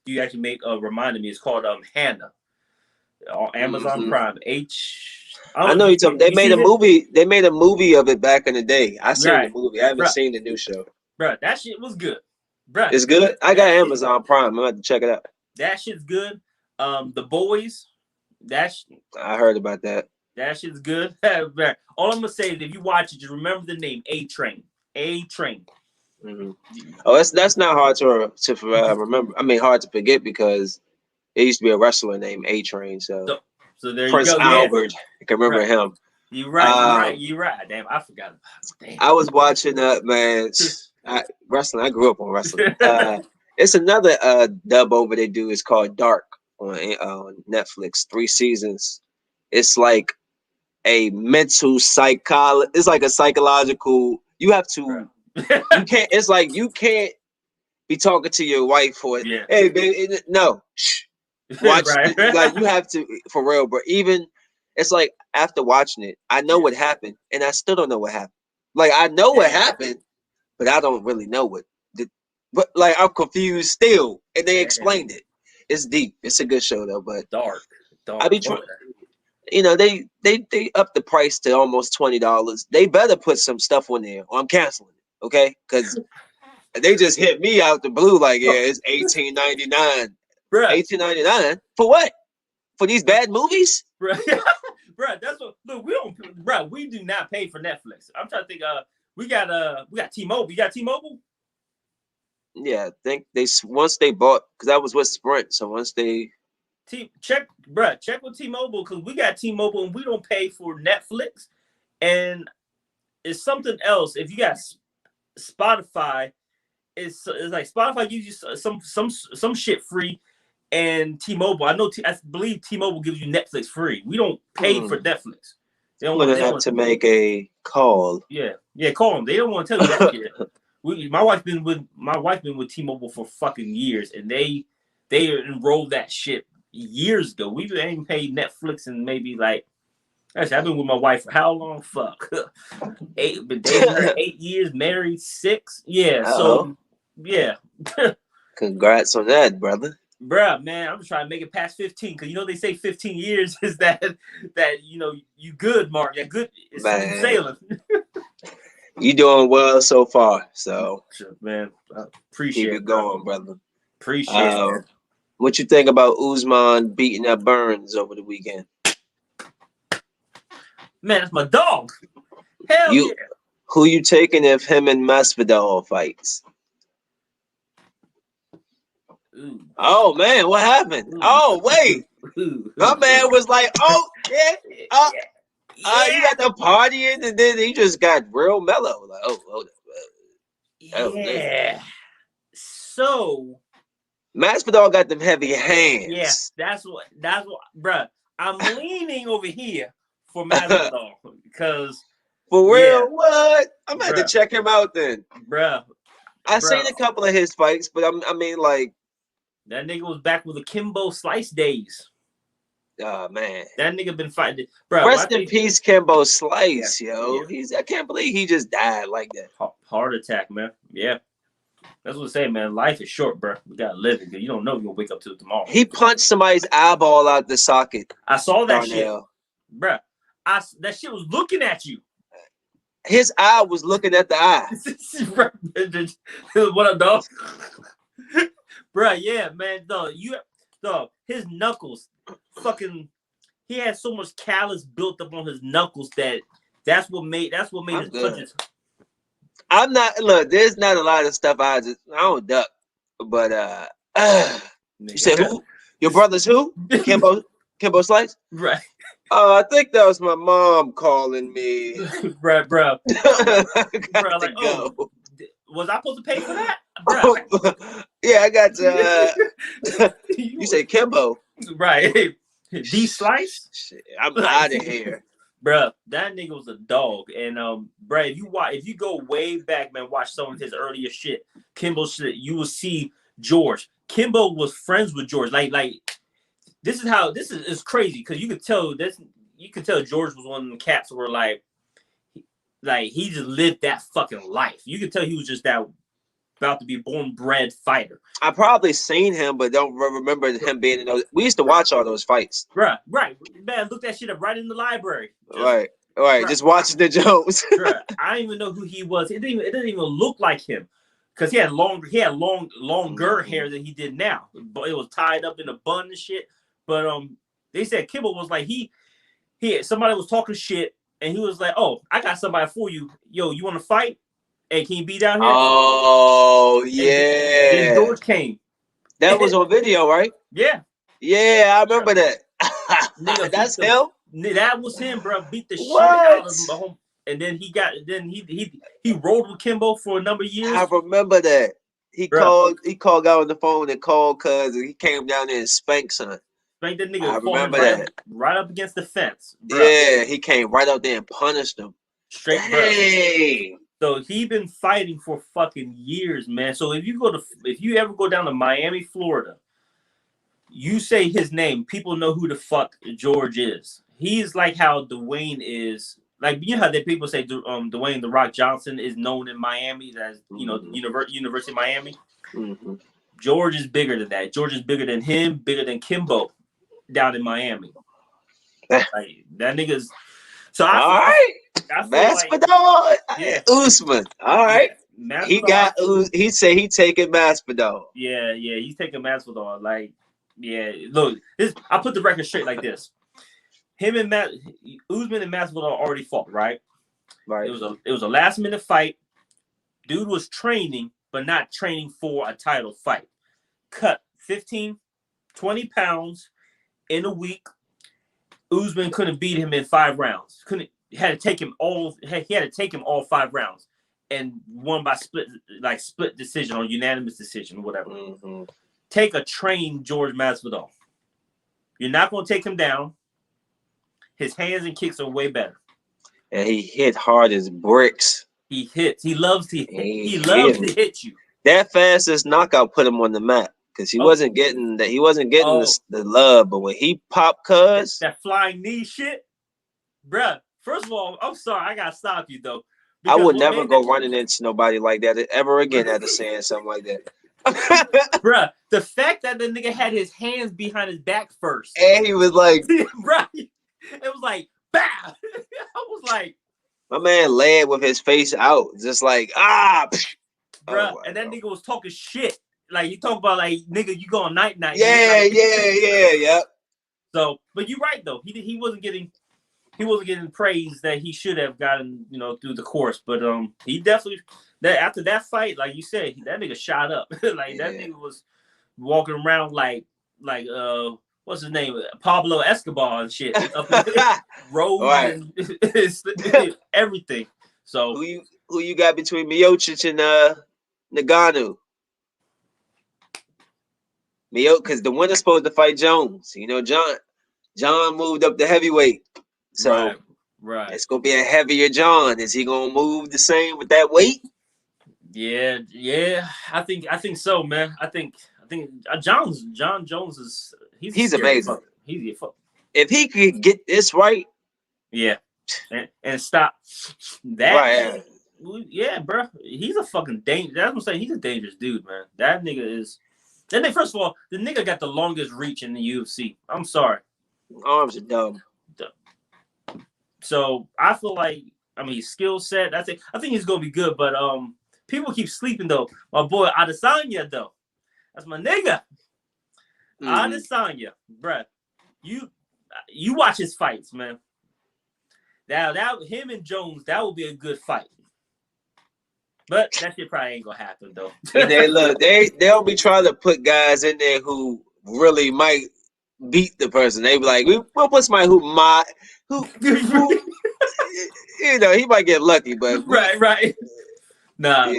B: you actually reminded me. It's called Hannah on Amazon Prime.
A: I know you told me they made a movie. They made a movie of it back in the day. I seen the movie. I haven't seen the new show.
B: Bruh, that shit was good. Bruh,
A: it's good. I got Amazon Prime. I'm gonna have to check it out.
B: That shit's good. The Boys.
A: I heard about that.
B: That shit's good. All I'm gonna say is if you watch it, just remember the name A-Train. A-Train.
A: Mm-hmm. Oh, that's not hard to remember. I mean, hard to forget because it used to be a wrestler named A-Train. So
B: there
A: Prince
B: you go.
A: Albert, I can remember him.
B: You're right. You're right. Damn, I forgot about it. Damn.
A: I was watching man. Wrestling. I grew up on wrestling. It's another dub over they do. It's called Dark on Netflix. 3 seasons. It's like a mental It's like a psychological. You have to. You can't. It's like you can't be talking to your wife for it. Yeah. Hey, baby, no. Shh. Watch. Like you have to for real, bro. Even it's like after watching it, I know what happened, and I still don't know what happened. Like I know what happened, but I don't really know what. But like I'm confused still, and they explained it. It's deep. It's a good show though, but
B: dark.
A: I be trying. They up the price to almost $20. They better put some stuff on there, or I'm canceling it. Okay, because they just hit me out the blue. Like, yeah, it's $18.99. $18.99 for what? For these bad movies?
B: Bruh, that's what. Look, we do not pay for Netflix. I'm trying to think. We got T-Mobile. You got T-Mobile?
A: Yeah, I think once they bought, because I was with Sprint, so once they
B: check with T-Mobile because we got T-Mobile and we don't pay for Netflix, and it's something else. If you got Spotify, it's like Spotify gives you some shit free, and T-Mobile. I believe T-Mobile gives you Netflix free. We don't pay for Netflix.
A: I'm gonna have to make a call.
B: Yeah, call them. They don't want to tell you that shit. My wife's been with T-Mobile for fucking years, and they enrolled that shit years ago. We ain't paid Netflix in maybe like. Actually, I've been with my wife for how long? Fuck, 8. Been dating her 8 years, married 6. Yeah, so yeah.
A: Congrats on that, brother.
B: Bruh, man, I'm just trying to make it past 15 because they say 15 years is that you good, Mark. Yeah, good. It's smooth sailing.
A: You doing well so far, so
B: man. I appreciate
A: keep it going, brother.
B: Appreciate it.
A: What you think about Usman beating up Burns over the weekend?
B: Man, that's my dog. Hell yeah.
A: Who you taking if him and Masvidal fights?
B: Ooh.
A: Oh man, what happened?
B: Ooh.
A: Oh wait,
B: Ooh.
A: my man was like, "Oh yeah, you got the partying," and then he just got real mellow. Like, oh, hold up.
B: Yeah. So
A: Masvidal got them heavy hands.
B: yeah, that's what, bruh. I'm leaning over here for Masvidal because
A: For real,
B: yeah.
A: what? I'm gonna have to check him out then,
B: bruh.
A: I seen a couple of his fights, but I mean, like,
B: that nigga was back with the Kimbo Slice days.
A: Oh man,
B: that nigga been fighting, bro.
A: Rest in peace, Kimbo Slice, yo.
B: Yeah.
A: I can't believe he just died like that.
B: Heart attack, man. Yeah, that's what I say, man. Life is short, bro. We gotta live it. You don't know if you'll wake up till tomorrow.
A: He punched somebody's eyeball out the socket.
B: I saw that
A: Darnell.
B: shit, bro. That shit was looking at you.
A: His eye was looking at the eye.
B: What up, dog? Bro, yeah, man, dog. His knuckles, fucking. He had so much callus built up on his knuckles that's what made his punches.
A: I'm not. Look, there's not a lot of stuff I don't duck, but you said who? Your brother's who? Kimbo Slice?
B: Right.
A: I think that was my mom calling me.
B: bro.
A: Bro,
B: Like,
A: go.
B: Was I supposed to pay for that? Bro.
A: Yeah, I got to. You say Kimbo.
B: Right. D Slice?
A: Shit, I'm out of here.
B: Bro, that nigga was a dog. And bro, if you go way back, man, watch some of his earlier shit, Kimbo shit, you will see George. Kimbo was friends with George. Like this is crazy because you could tell George was one of the cats who were like he just lived that fucking life. You could tell he was just that about to be born bred fighter.
A: I probably seen him, but don't remember him being in those. We used to watch all those fights.
B: Right. Man, look that shit up right in the library.
A: Right. Just watching the Jones.
B: I don't even know who he was. It didn't even look like him. Because he had longer hair than he did now. But it was tied up in a bun and shit. But they said Kimbo was like he somebody was talking shit and he was like, "Oh, I got somebody for you. Yo, you want to fight? Hey, can you be down here?"
A: Oh yeah.
B: Then George came.
A: That was on video, right?
B: Yeah.
A: Yeah, I remember that. That's him.
B: That was him, bro. Beat the shit out of him. And then he rolled with Kimbo for a number of years.
A: I remember that. He called out on the phone and called cuz he came down there and spanked son.
B: Spanked that nigga.
A: I remember that.
B: Right up against the fence. Bro.
A: Yeah, he came right out there and punished him.
B: Straight.
A: Hey.
B: So he been fighting for fucking years, man. So if you ever go down to Miami, Florida, you say his name, people know who the fuck George is. He's like how Dwayne is. Like, you know how that people say Dwayne The Rock Johnson is known in Miami as, University of Miami. Mm-hmm. George is bigger than that. George is bigger than him, bigger than Kimbo down in Miami. Like, that nigga's. So I
A: Masvidal, Usman. All right, he said he taking Masvidal.
B: Yeah, he's taking Masvidal. Like, yeah, look, I put the record straight like this. Him and Usman and Masvidal already fought, right?
A: Right.
B: It was a last minute fight. Dude was training, but not training for a title fight. Cut 15, 20 pounds in a week. Usman couldn't beat him in 5 rounds. He had to take him all 5 rounds and won by split decision or unanimous decision, whatever. Mm-hmm. Take a trained George Masvidal. You're not going to take him down. His hands and kicks are way better.
A: And he hit hard as bricks.
B: He hits. He loves to hit you.
A: That fastest knockout put him on the map. Because he wasn't getting that. He wasn't getting the love, but when he popped,
B: that flying knee shit, bruh. First of all, I'm sorry, I gotta stop you though.
A: I would never go running into nobody like that ever again after saying something like that.
B: Bruh, the fact that the nigga had his hands behind his back first,
A: and he was like,
B: bruh, it was like, bah. I was like,
A: my man laid with his face out, just like
B: bruh, and that nigga was talking shit. like you talk about like nigga, you go on night.
A: Yeah.
B: So, but you're right though. He wasn't getting praise that he should have gotten, through the course. But he definitely after that fight, like you said, that nigga shot up. Like that nigga was walking around like what's his name, Pablo Escobar and shit, up in the road and everything. So
A: who you got between Miocic and Ngannou? Because the winner's supposed to fight Jones. John moved up to heavyweight, so
B: right.
A: it's gonna be a heavier John. Is he gonna move the same with that weight?
B: Yeah. I think so, man. I think John Jones is he's
A: amazing.
B: He's
A: if he could get this right,
B: and stop that.
A: Right.
B: Yeah, bro. He's a fucking danger. That's what I'm saying. He's a dangerous dude, man. That nigga is. First of all, the nigga got the longest reach in the UFC. I'm sorry.
A: Arms are dumb.
B: So I feel like, his skill set. I think he's gonna be good. But people keep sleeping though. My boy Adesanya though. That's my nigga. Adesanya, bruh. You watch his fights, man. That him and Jones, that will be a good fight. But that shit probably ain't gonna happen though.
A: They'll be trying to put guys in there who really might beat the person. They be like, we'll put somebody who he might get lucky, but
B: right. Nah,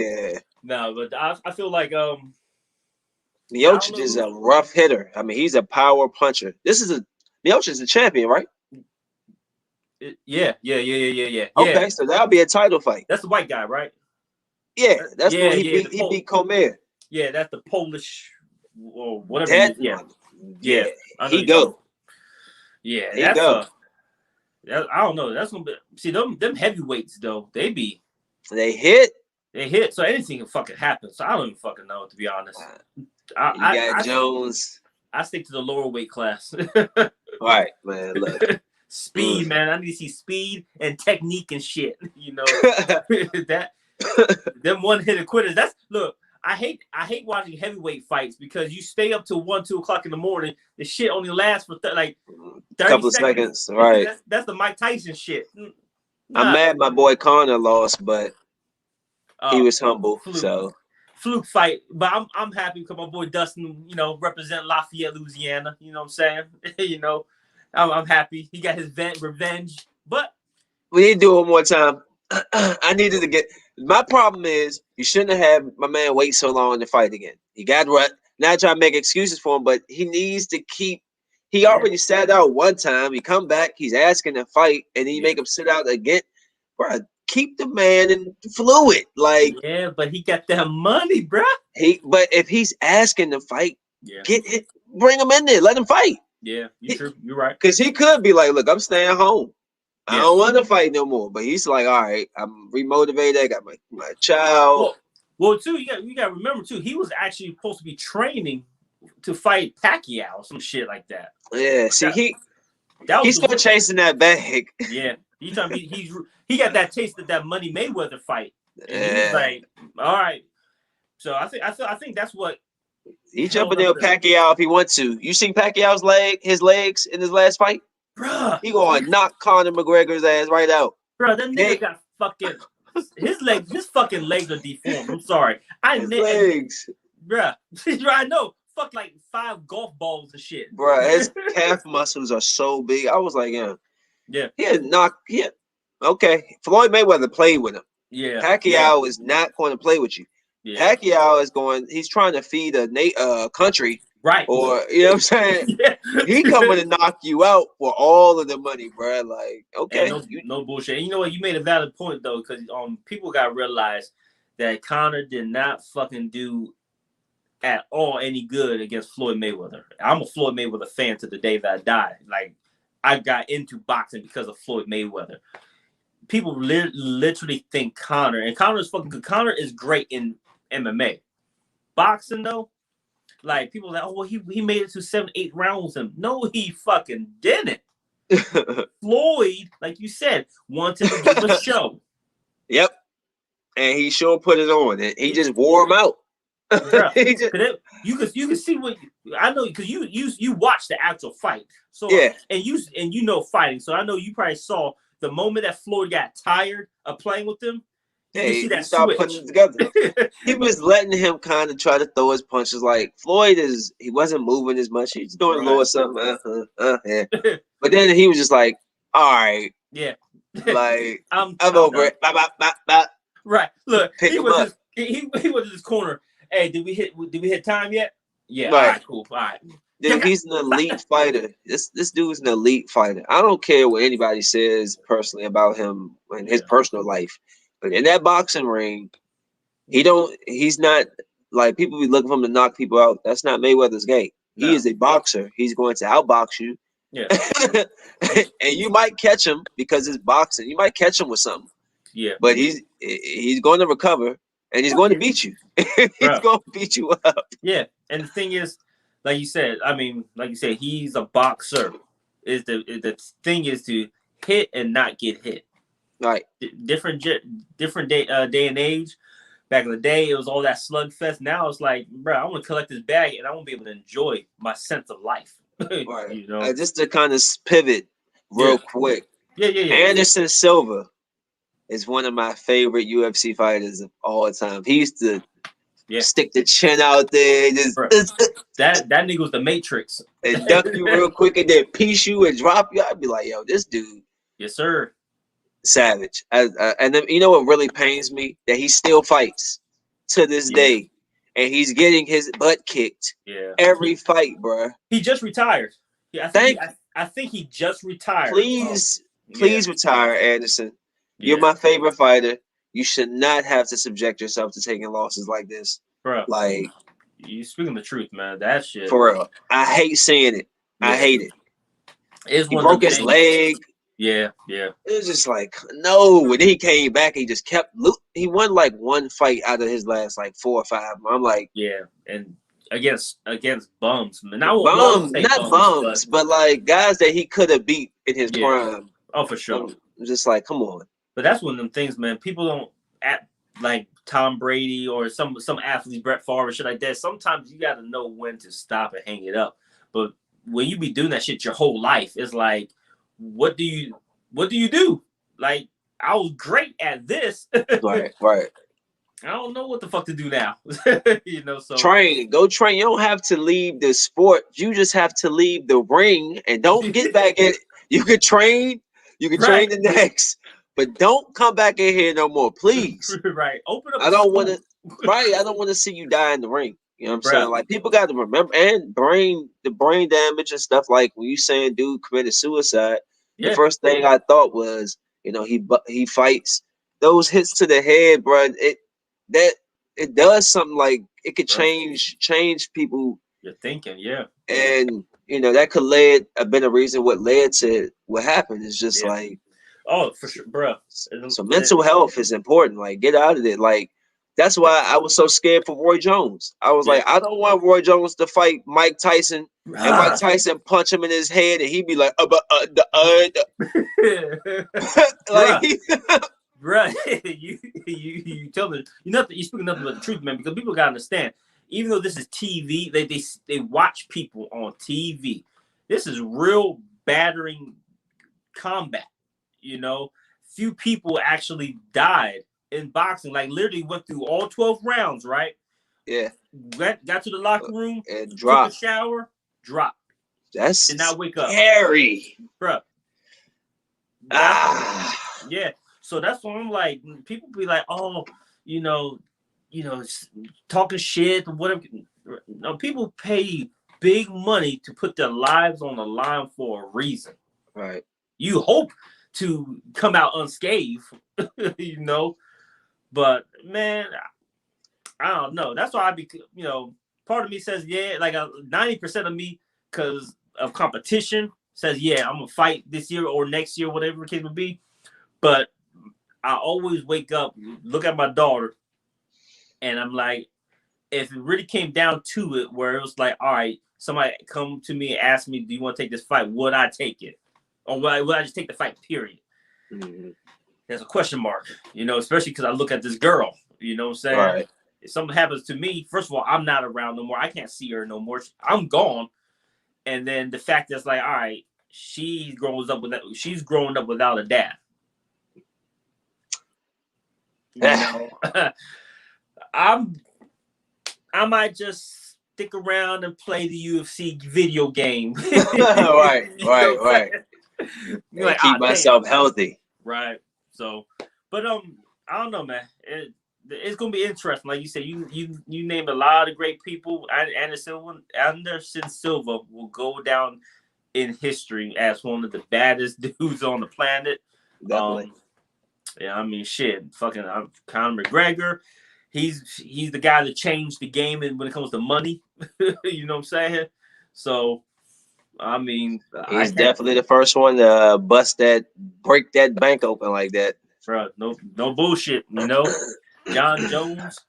B: but I feel like
A: Miocic is a rough hitter. He's a power puncher. Miocic is a champion, right?
B: Yeah.
A: Okay, so that'll be a title fight.
B: That's the white guy, right?
A: Yeah, that's when he beat Comer.
B: Yeah, that's the Polish or whatever. Yeah.
A: He go.
B: Yeah, that's I don't know. That's gonna be. See them heavyweights though. They hit. So anything can fucking happen. So I don't even fucking know, to be honest.
A: I got Jones.
B: I stick to the lower weight class.
A: Right, man. Look.
B: Speed, man. I need to see speed and technique and shit. That them one hit quitters. I hate watching heavyweight fights because you stay up till 1-2 o'clock in the morning. The shit only lasts for 30
A: couple seconds. Right.
B: That's the Mike Tyson shit.
A: Nah. I'm mad my boy Conor lost, but he was humble.
B: Fluke fight, but I'm happy because my boy Dustin, represent Lafayette, Louisiana. You know what I'm saying? I'm happy he got his revenge. But
A: we need to do it one more time. I needed to get. My problem is you shouldn't have had my man wait so long to fight again. He got run. Not trying to make excuses for him, but he needs to keep. He already sat out one time. He come back. He's asking to fight, and then you make him sit out again. Bro, keep the man in fluid.
B: But he got that money, bro.
A: But if he's asking to fight, get it. Bring him in there. Let him fight.
B: Yeah, you're right.
A: Because he could be like, look, I'm staying home. I don't want to fight no more. But he's like, all right, I'm remotivated. I got my child.
B: Well, too, you got to remember, too, he was actually supposed to be training to fight Pacquiao or some shit like that.
A: Yeah, he's still chasing that bag.
B: Yeah, he got that taste of that Money Mayweather fight. And he was like, all right. So I think that's what.
A: He jumping there with Pacquiao if he wants to. You seen Pacquiao's legs in his last fight?
B: Bruh.
A: He gonna knock Conor McGregor's ass right out.
B: Bro, that nigga got fucking his fucking legs are deformed. I'm sorry.
A: Legs.
B: Bruh. I know. Fuck like 5 golf balls and shit.
A: Bruh, his calf muscles are so big. I was like, yeah. Okay. Floyd Mayweather played with him.
B: Yeah.
A: Pacquiao is not going to play with you. Yeah. Pacquiao is he's trying to feed a country.
B: Right.
A: Or, you know what I'm saying? He coming to knock you out for all of the money, bro. Like, okay.
B: No bullshit. And you know what? You made a valid point, though, because people got to realize that Conor did not fucking do at all any good against Floyd Mayweather. I'm a Floyd Mayweather fan to the day that I die. Like, I got into boxing because of Floyd Mayweather. People literally think Conor, and Conor is fucking good. Conor is great in MMA. Boxing, though, like, people are like, oh, well, he made it to 7-8 rounds with him. No, he fucking didn't. Floyd, like you said, wanted to give a show.
A: Yep. And he sure put it on. He just wore him out.
B: Bro, you could see what I know because you watched the actual fight. So
A: Yeah.
B: and you know fighting. So I know you probably saw the moment that Floyd got tired of playing with him. You can see that
A: started
B: switch.
A: putting it together. He was letting him kind of try to throw his punches. Like Floyd he wasn't moving as much. He's doing a little something. Yeah. But then he was just like, all right.
B: Yeah.
A: Like I'm over
B: done.
A: it. Bop, bop, bop.
B: Right. Look,
A: Pick
B: he
A: him
B: was
A: up.
B: just he was in his corner. Hey, did we hit time yet? Yeah.
A: Right.
B: All right, cool. All right.
A: Dude, he's an elite fighter. This dude's an elite fighter. I don't care what anybody says personally about him in his personal life. But in that boxing ring, he's not like people be looking for him to knock people out. That's not Mayweather's game.
B: No.
A: He is a boxer. He's going to outbox you.
B: Yeah.
A: And you might catch him because it's boxing. You might catch him with something.
B: Yeah.
A: But he's going to recover and he's going to beat you. He's going to beat you up.
B: Yeah. And the thing is, like you said, he's a boxer. The thing is to hit and not get hit.
A: Right.
B: Different day and age. Back in the day, it was all that slugfest. Now it's like, bro, I want to collect this bag and I want to be able to enjoy my sense of life.
A: Right.
B: You know,
A: just to kind of pivot real quick.
B: Yeah.
A: Anderson Silva is one of my favorite UFC fighters of all time. He used to stick the chin out there,
B: that nigga was the Matrix,
A: and duck you real quick, and then piece you and drop you. I'd be like, yo, this dude,
B: yes sir,
A: savage. And then you know what really pains me that he still fights to this day, and he's getting his butt kicked every fight, bro.
B: He just retired. I think he just retired.
A: Please retire, Anderson. You're my favorite fighter. You should not have to subject yourself to taking losses like this.
B: Bro,
A: like,
B: you speaking the truth, man. That shit.
A: For real. I hate seeing it. Yeah. I hate it.
B: He
A: broke his leg.
B: Yeah.
A: It was just like, no. When he came back, he just kept he won like one fight out of his last like 4 or 5. I'm like,
B: and against bums, man.
A: Not bums, but like guys that he could have beat in his prime.
B: Oh, for sure.
A: I'm just like, come on.
B: But that's one of them things, man. People don't act like Tom Brady or some athletes, Brett Favre, shit like that. Sometimes you got to know when to stop and hang it up. But when you be doing that shit your whole life, it's like, what do you do? Like, I was great at this.
A: Right.
B: I don't know what the fuck to do now. So
A: go train. You don't have to leave the sport. You just have to leave the ring and don't get back in. You can train. You can train the next. But don't come back in here no more, please.
B: Right. Open up.
A: I don't want to. Right. I don't want to see you die in the ring. You know what I'm saying? Like people got to remember and the brain damage and stuff. Like when you saying dude committed suicide, the first thing I thought was, he fights those hits to the head, bro. It does something like it could change people.
B: You're thinking,
A: and that could have been a reason what led to what happened. It's just like.
B: Oh, for sure, bro.
A: So mental health is important. Like, get out of it. Like, that's why I was so scared for Roy Jones. I was like, I don't want Roy Jones to fight Mike Tyson, and Mike Tyson punch him in his head, and he'd be like,
B: Bro, you tell me you speaking nothing but the truth, man. Because people gotta understand, even though this is TV, they watch people on TV. This is real battering combat. Few people actually died in boxing. Like literally went through all 12 rounds, right?
A: Yeah.
B: Got to the locker room
A: and dropped.
B: Took a shower, dropped.
A: That's
B: did not wake up.
A: Scary,
B: bro. Yeah. So that's when I'm like, people be like, oh, talking shit or whatever. No, people pay big money to put their lives on the line for a reason.
A: Right.
B: You hope to come out unscathed, but man, I don't know. That's why part of me says, like 90% of me, because of competition, says, I'm gonna fight this year or next year, whatever the case would be. But I always wake up, look at my daughter, and I'm like, if it really came down to it, where it was like, all right, somebody come to me and ask me, do you want to take this fight? Would I take it? Or would I just take the fight, period?
A: Mm-hmm.
B: There's a question mark, especially because I look at this girl, you know what I'm saying?
A: Right.
B: if something happens to me, first of all, I'm not around no more. I can't see her no more. I'm gone. And then the fact that's like, all right, she's growing up without a dad. You know, I might just stick around and play the UFC video game.
A: Right.
B: Like,
A: keep myself healthy.
B: Right. So, but I don't know, man. It's gonna be interesting. Like you said, you named a lot of great people. Anderson Silva will go down in history as one of the baddest dudes on the planet.
A: Definitely.
B: Yeah, I mean, shit. Fucking Conor McGregor. He's the guy that changed the game when it comes to money. You know what I'm saying? So, I mean,
A: he's definitely the first one to break that bank open like that.
B: Bro, no bullshit. You know, John Jones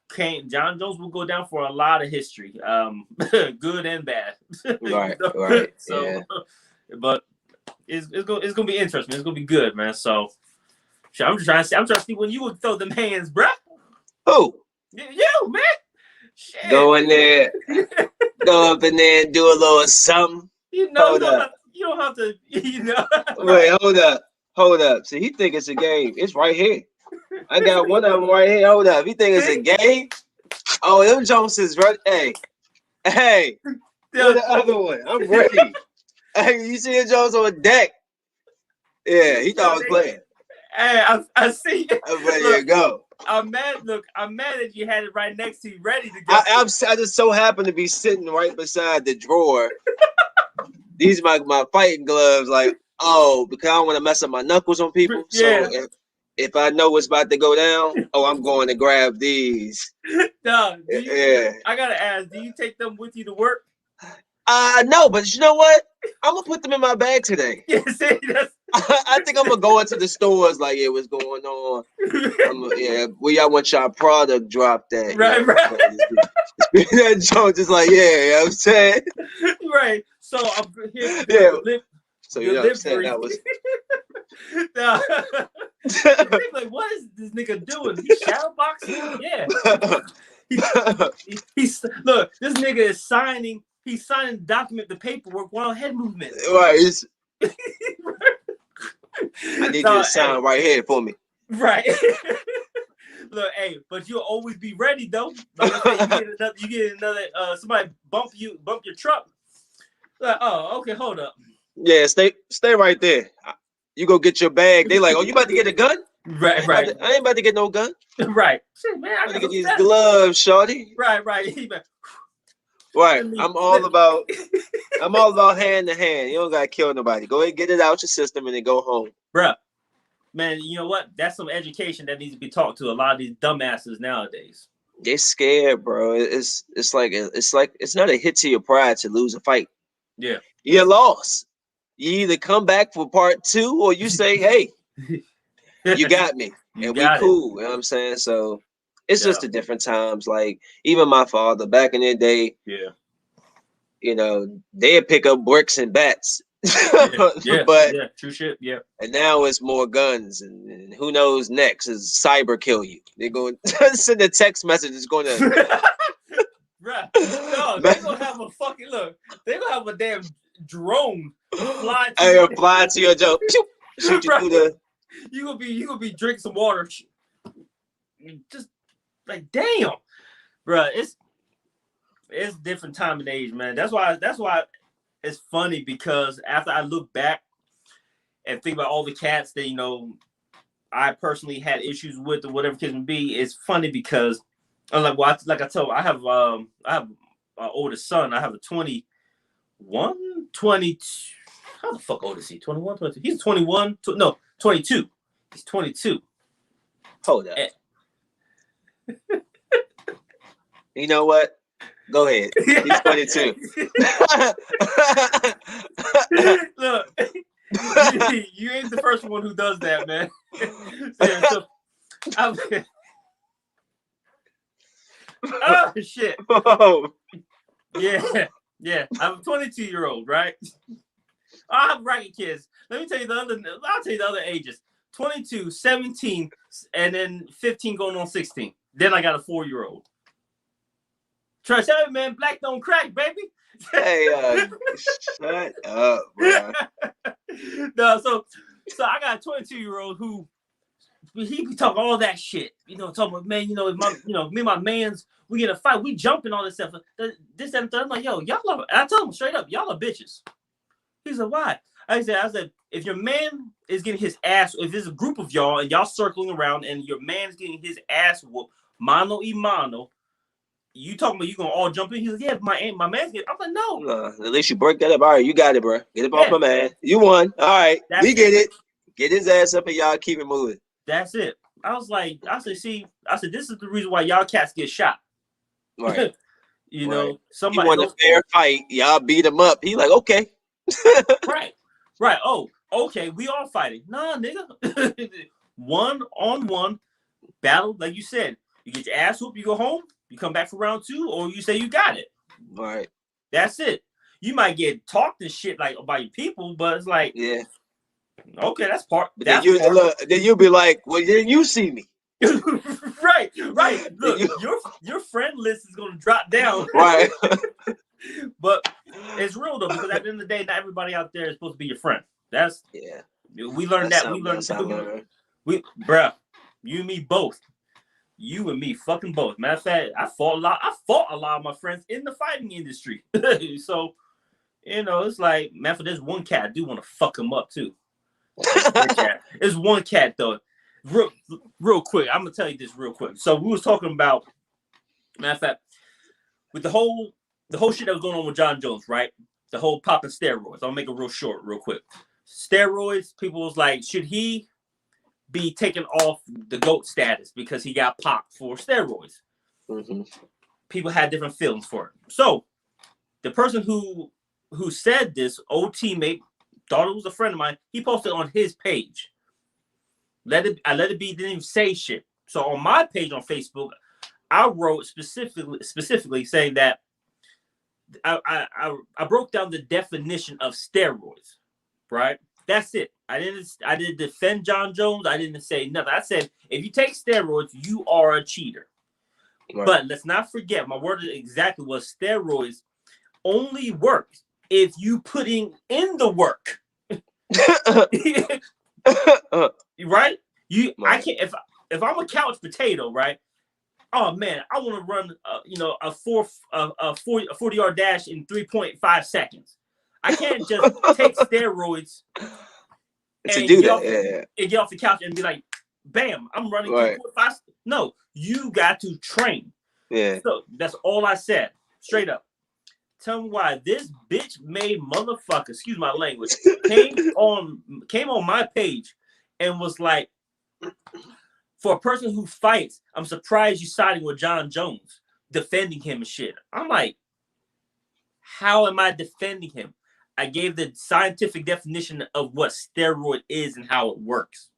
B: will go down for a lot of history, good and bad.
A: Right,
B: you know?
A: right.
B: So,
A: yeah.
B: But it's gonna be interesting. It's gonna be good, man. So, I'm trying to see when you would throw them hands, bro.
A: Who?
B: You, man. Shit.
A: Go in there, go up in there and do a little something.
B: You know, you don't have to. You know.
A: Wait, hold up. See, he think it's a game. It's right here. I got one of them right here. Hold up. He think it's a game? Oh, them Joneses, right? Hey. Where's the other one? I'm ready. Hey, you see the Jones on deck? Yeah, he thought I was playing.
B: Hey, I see.
A: I'm ready to go.
B: I'm mad that you had it right next to you, ready to go.
A: I just so happen to be sitting right beside the drawer. These are my fighting gloves, like, because I don't want to mess up my knuckles on people.
B: Yeah.
A: So if I know what's about to go down, I'm going to grab these.
B: No,
A: yeah.
B: I gotta ask, do you take them with you to work?
A: No, but you know what? I'm gonna put them in my bag today.
B: Yeah, see,
A: I think I'm gonna go into the stores like, yeah, what's going on? Where y'all want y'all product dropped at?
B: Right.
A: That Jones is like, yeah, you know what I'm saying?
B: Right. So I'm here.
A: Yeah. So you know what I'm saying? That was.
B: Like, what is this nigga doing? He's shadowboxing? Yeah. He's look. This nigga is signing. He's signing the paperwork while head movement.
A: Right. I need you to sign right here for me.
B: Right. Look, hey, but you'll always be ready though. Like I said, you get another somebody bump your truck. Like, oh, okay, hold up.
A: Yeah, stay right there. You go get your bag. They like, oh, you about to get a gun?
B: Right.
A: I ain't about to get no gun.
B: Right. Shit, man,
A: I gotta get these gloves, shorty.
B: Right.
A: Right. I'm all about hand to hand. You don't gotta kill nobody. Go ahead, get it out your system, and then go home.
B: Bruh. Man, you know what? That's some education that needs to be taught to a lot of these dumbasses nowadays.
A: They're scared, bro. It's like it's not a hit to your pride to lose a fight.
B: Yeah.
A: You lost. You either come back for part 2 or you say, hey, you got me. And we cool. You know what I'm saying? So it's just the different times. Like, even my father back in the day, you know, they'd pick up bricks and bats. But
B: true shit. Yeah.
A: And now it's more guns, and who knows next is cyber kill you. They're going to send a text message. It's going to.
B: Bruh, no, they're gonna have a fucking look. They're gonna have a damn drone fly
A: to your joke. Shoot you through the.
B: You gonna be drinking some water. Just like damn, bruh. It's different time and age, man. That's why it's funny, because after I look back and think about all the cats that, you know, I personally had issues with or whatever case may be, it's funny because I'm like, well, like I told, I have an older son. I have a 21, 22. How the fuck old is he? 21, 22. He's 21. No, 22. He's 22.
A: Hold up. You know what? Go ahead. He's 22.
B: Look, you ain't the first one who does that, man. Oh shit.
A: Whoa.
B: Yeah. I'm a 22-year-old, right? I have bracket kids. I'll tell you the other ages. 22, 17, and then 15 going on 16. Then I got a 4-year-old. Try to tell you, man, black don't crack, baby.
A: Hey, shut up, bro.
B: No, so I got a 22-year-old who he be talking all that shit. Talking about, man, me and my mans, we get a fight, we jumping all this stuff. This and that. I'm like, yo, y'all are, I tell him straight up, y'all are bitches. He said, why? I said, if your man is getting his ass, if there's a group of y'all and y'all circling around and your man's getting his ass whooped, mano y mano, you talking about you gonna all jump in? He's like, yeah, my man's getting. I'm like, no.
A: At least you break that up. All right, you got it, bro. Get it off my man. You won. All right, we get it. Get his ass up and y'all keep it moving.
B: That's it. I said, this is the reason why y'all cats get shot.
A: Right.
B: Somebody
A: he won a fair fight. Y'all beat him up. He like, okay.
B: Right. Oh, okay. We all fighting. Nah, nigga. 1-on-1 battle, like you said. You get your ass whooped, you go home, you come back for round 2, or you say you got it.
A: Right.
B: That's it. You might get talked and shit like by your people, but it's like,
A: yeah.
B: Okay, that's part.
A: But then you'll be like, well, then you see me.
B: right. Look, your friend list is gonna drop down.
A: Right.
B: But it's real though, because at the end of the day, not everybody out there is supposed to be your friend. We learned that. Bruh, you and me both. You and me fucking both. Matter of fact, I fought a lot of my friends in the fighting industry. So, it's like, man, for this one cat, I do want to fuck him up too. It's one cat though. Real quick, I'm gonna tell you this real quick. So we was talking about, matter of fact, with the whole shit that was going on with John Jones, right? The whole popping steroids. I'll make it real short, real quick. Steroids, people was like, should he be taken off the GOAT status because he got popped for steroids?
A: Mm-hmm.
B: People had different feelings for it. So the person who said this, old teammate, thought it was a friend of mine, he posted on his page. I let it be, didn't even say shit. So on my page on Facebook, I wrote specifically saying that I broke down the definition of steroids, right? That's it. I didn't defend John Jones. I didn't say nothing. I said, if you take steroids, you are a cheater. Right. But let's not forget, my word exactly was steroids only work if you putting in the work. Right? I can't, if I'm a couch potato, right? Oh man, I want to run a 40-yard dash in 3.5 seconds. I can't just take steroids and get off the couch and be like, bam, I'm running 3.5. No, you got to train.
A: Yeah.
B: So that's all I said. Straight up. Tell me why this bitch made motherfucker, excuse my language, came on my page and was like, for a person who fights, I'm surprised you siding with John Jones, defending him and shit. I'm like, how am I defending him? I gave the scientific definition of what steroid is and how it works.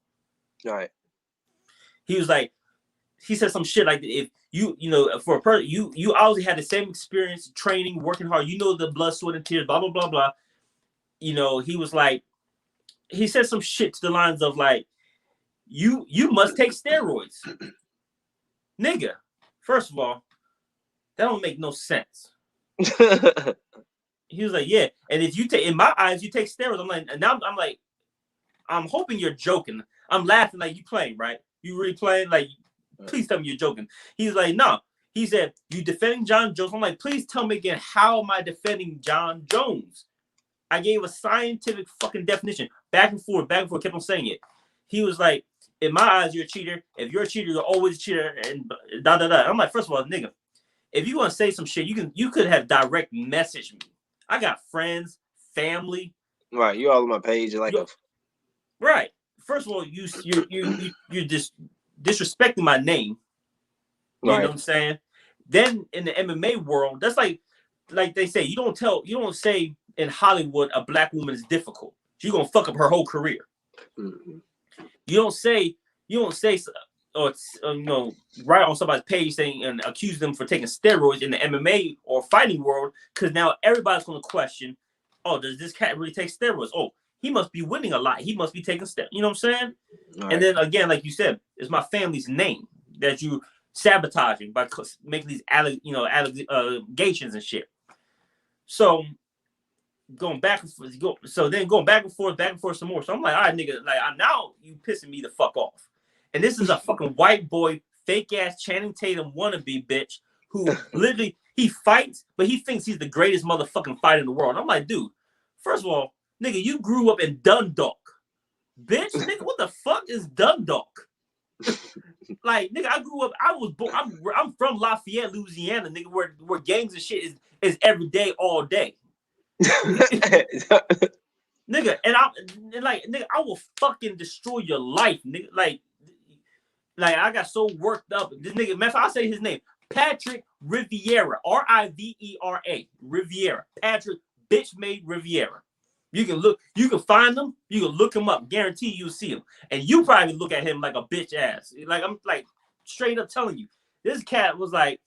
A: All right.
B: He was like, he said some shit like, if for a person, you obviously had the same experience, training, working hard, the blood, sweat, and tears, blah, blah, blah, blah. He was like, he said some shit to the lines of like, you must take steroids. Nigga, first of all, that don't make no sense. He was like, yeah. And if you take, in my eyes, you take steroids. I'm like, and now I'm like, I'm hoping you're joking. I'm laughing like you playing, right? You really playing? Like, please tell me you're joking. He's like, no. He said, you defending John Jones. I'm like, please tell me again, how am I defending John Jones? I gave a scientific fucking definition. Back and forth, kept on saying it. He was like, in my eyes, you're a cheater. If you're a cheater, you're always a cheater. And da. I'm like, first of all, nigga, if you want to say some shit, you could have direct messaged me. I got friends, family.
A: Right, you all on my page like
B: right. First of all, you're just disrespecting my name. You know what I'm saying? Then in the MMA world, that's like they say, you don't say in Hollywood a black woman is difficult. She's gonna fuck up her whole career. Mm-hmm. You don't say or write on somebody's page saying and accuse them for taking steroids in the MMA or fighting world, because now everybody's going to question, oh, does this cat really take steroids? Oh, he must be winning a lot. He must be taking steroids. You know what I'm saying? Right. And then again, like you said, it's my family's name that you sabotaging by making these allegations and shit. So going back and forth, going back and forth some more. So I'm like, all right, nigga, like now you pissing me the fuck off. And this is a fucking white boy, fake ass Channing Tatum wannabe bitch who literally he fights, but he thinks he's the greatest motherfucking fighter in the world. And I'm like, dude, first of all, nigga, you grew up in Dundalk. Bitch, nigga, what the fuck is Dundalk? Like, nigga, I grew up. I'm from Lafayette, Louisiana, nigga, where gangs and shit is every day, all day. Nigga, and nigga, I will fucking destroy your life, nigga. Like I got so worked up. This nigga, man, I'll say his name, Patrick Riviera, Rivera, Riviera, Patrick bitch made Riviera. You can find him, you can look him up. Guarantee you'll see him. And you probably look at him like a bitch ass. Like, I'm like straight up telling you. This cat was like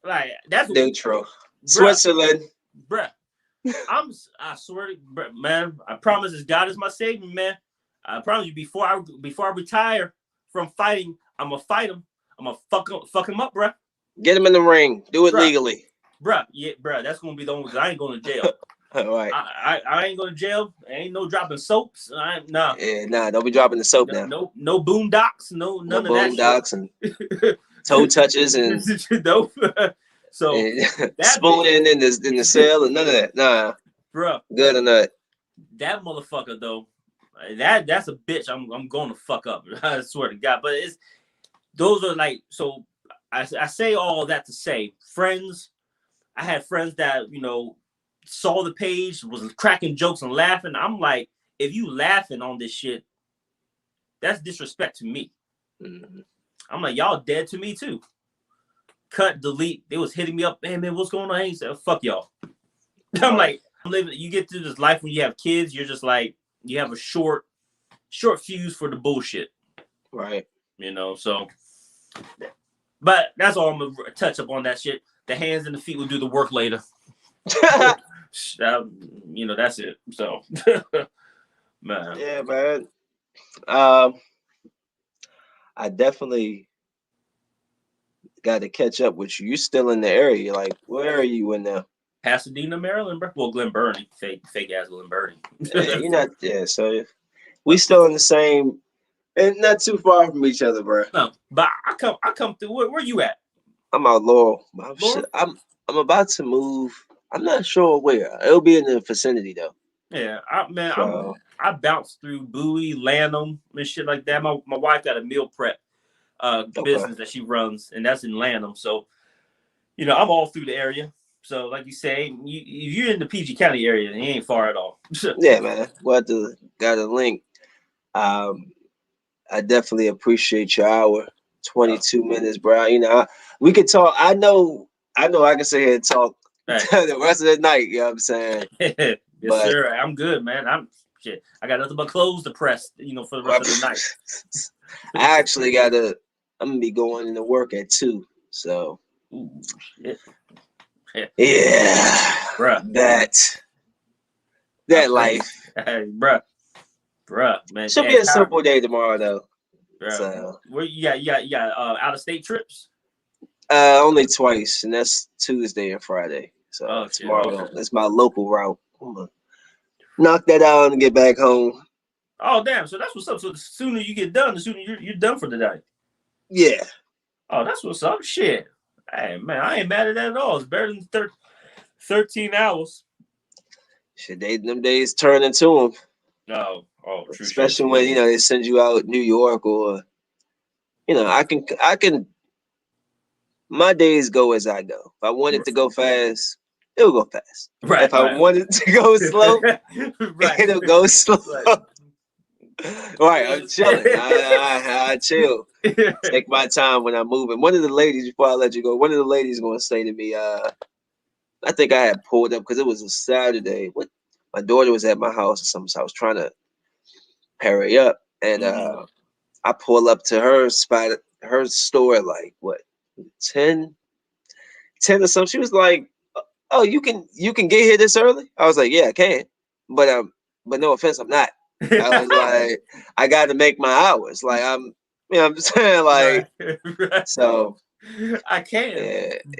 B: that's
A: neutral. Switzerland.
B: Bruh. I swear to man, I promise as God is my savior, man. I promise you before I retire from fighting, I'm gonna fight him. I'm gonna fuck him up, bruh.
A: Get him in the ring. Do it legally.
B: Bruh, yeah, bruh. That's gonna be the only I ain't going to jail.
A: All right.
B: I ain't going to jail. Ain't no dropping soaps. Nah.
A: Yeah, nah. Don't be dropping the soap now.
B: No boondocks. None of that.
A: Boondocks and toe touches and
B: nope. So
A: spooning in the cell and none of that. Nah,
B: bro.
A: Good or not.
B: That motherfucker though. That's a bitch. I'm going to fuck up. I swear to God. But those are like so. I say all that to say, friends. I had friends that saw the page, was cracking jokes and laughing. I'm like, if you laughing on this shit, that's disrespect to me. Mm-hmm. I'm like, y'all dead to me too. Cut, delete. They was hitting me up. Hey man, what's going on? I ain't said, fuck y'all. I'm like, you get through this life when you have kids, you're just like, you have a short fuse for the bullshit.
A: Right.
B: So. But that's all I'm going to touch up on that shit. The hands and the feet will do the work later. That's it. So, man.
A: Yeah, man. I definitely got to catch up with you. You still in the area? Like, where are you in now?
B: Pasadena, Maryland, bro. Well, Glen Burnie, fake ass Glen Burnie.
A: You're not. Yeah, so we still in the same, and not too far from each other, bro.
B: No, but I come through. Where you at?
A: I'm out Laurel. I'm about to move. I'm not sure where. It'll be in the vicinity though.
B: Yeah, I bounced through Bowie, Lanham, and shit like that. My wife got a meal prep business that she runs, and that's in Lanham. So, I'm all through the area. So, like you say, if you're in the PG County area, it ain't far at all.
A: Yeah, man. We'll got a link. I definitely appreciate your hour. 22 minutes, bro. We could talk. I know I can sit here and talk the rest of the night. You know what I'm saying?
B: Yes, sir. I'm good, man. I got nothing but clothes to press, for the rest of the night.
A: I actually I'm gonna be going into work at 2. So
B: ooh, shit.
A: Yeah.
B: Bruh.
A: That life.
B: Hey, bruh, man.
A: Should be a simple day tomorrow though.
B: So. Where you got out of state trips?
A: Only twice, and that's Tuesday and Friday. So tomorrow that's my local route. I'm gonna knock that out and get back home.
B: Oh damn! So that's what's up. So the sooner you get done, the sooner you're done for the day.
A: Yeah.
B: Oh, that's what's up. Shit. Hey man, I ain't mad at that at all. It's better than 13 hours.
A: Shit, them days turn into them.
B: Oh, true.
A: Especially when they send you out New York or I can. My days go as I go. If I want it to go fast, it'll go fast.
B: Right.
A: If I want it to go slow, it'll go slow. Right. I'm chilling. I chill. Take my time when I'm moving. One of the ladies, before I let you go, going to say to me, I think I had pulled up because it was a Saturday. My daughter was at my house or something, so I was trying to hurry up. And I pull up to her spot, her store, like, 10 or something. She was like, "Oh, you can get here this early?" I was like, "Yeah, I can." But no offense, I'm not. I was like, I got to make my hours. Like I'm just saying, like,
B: right.
A: So
B: I can.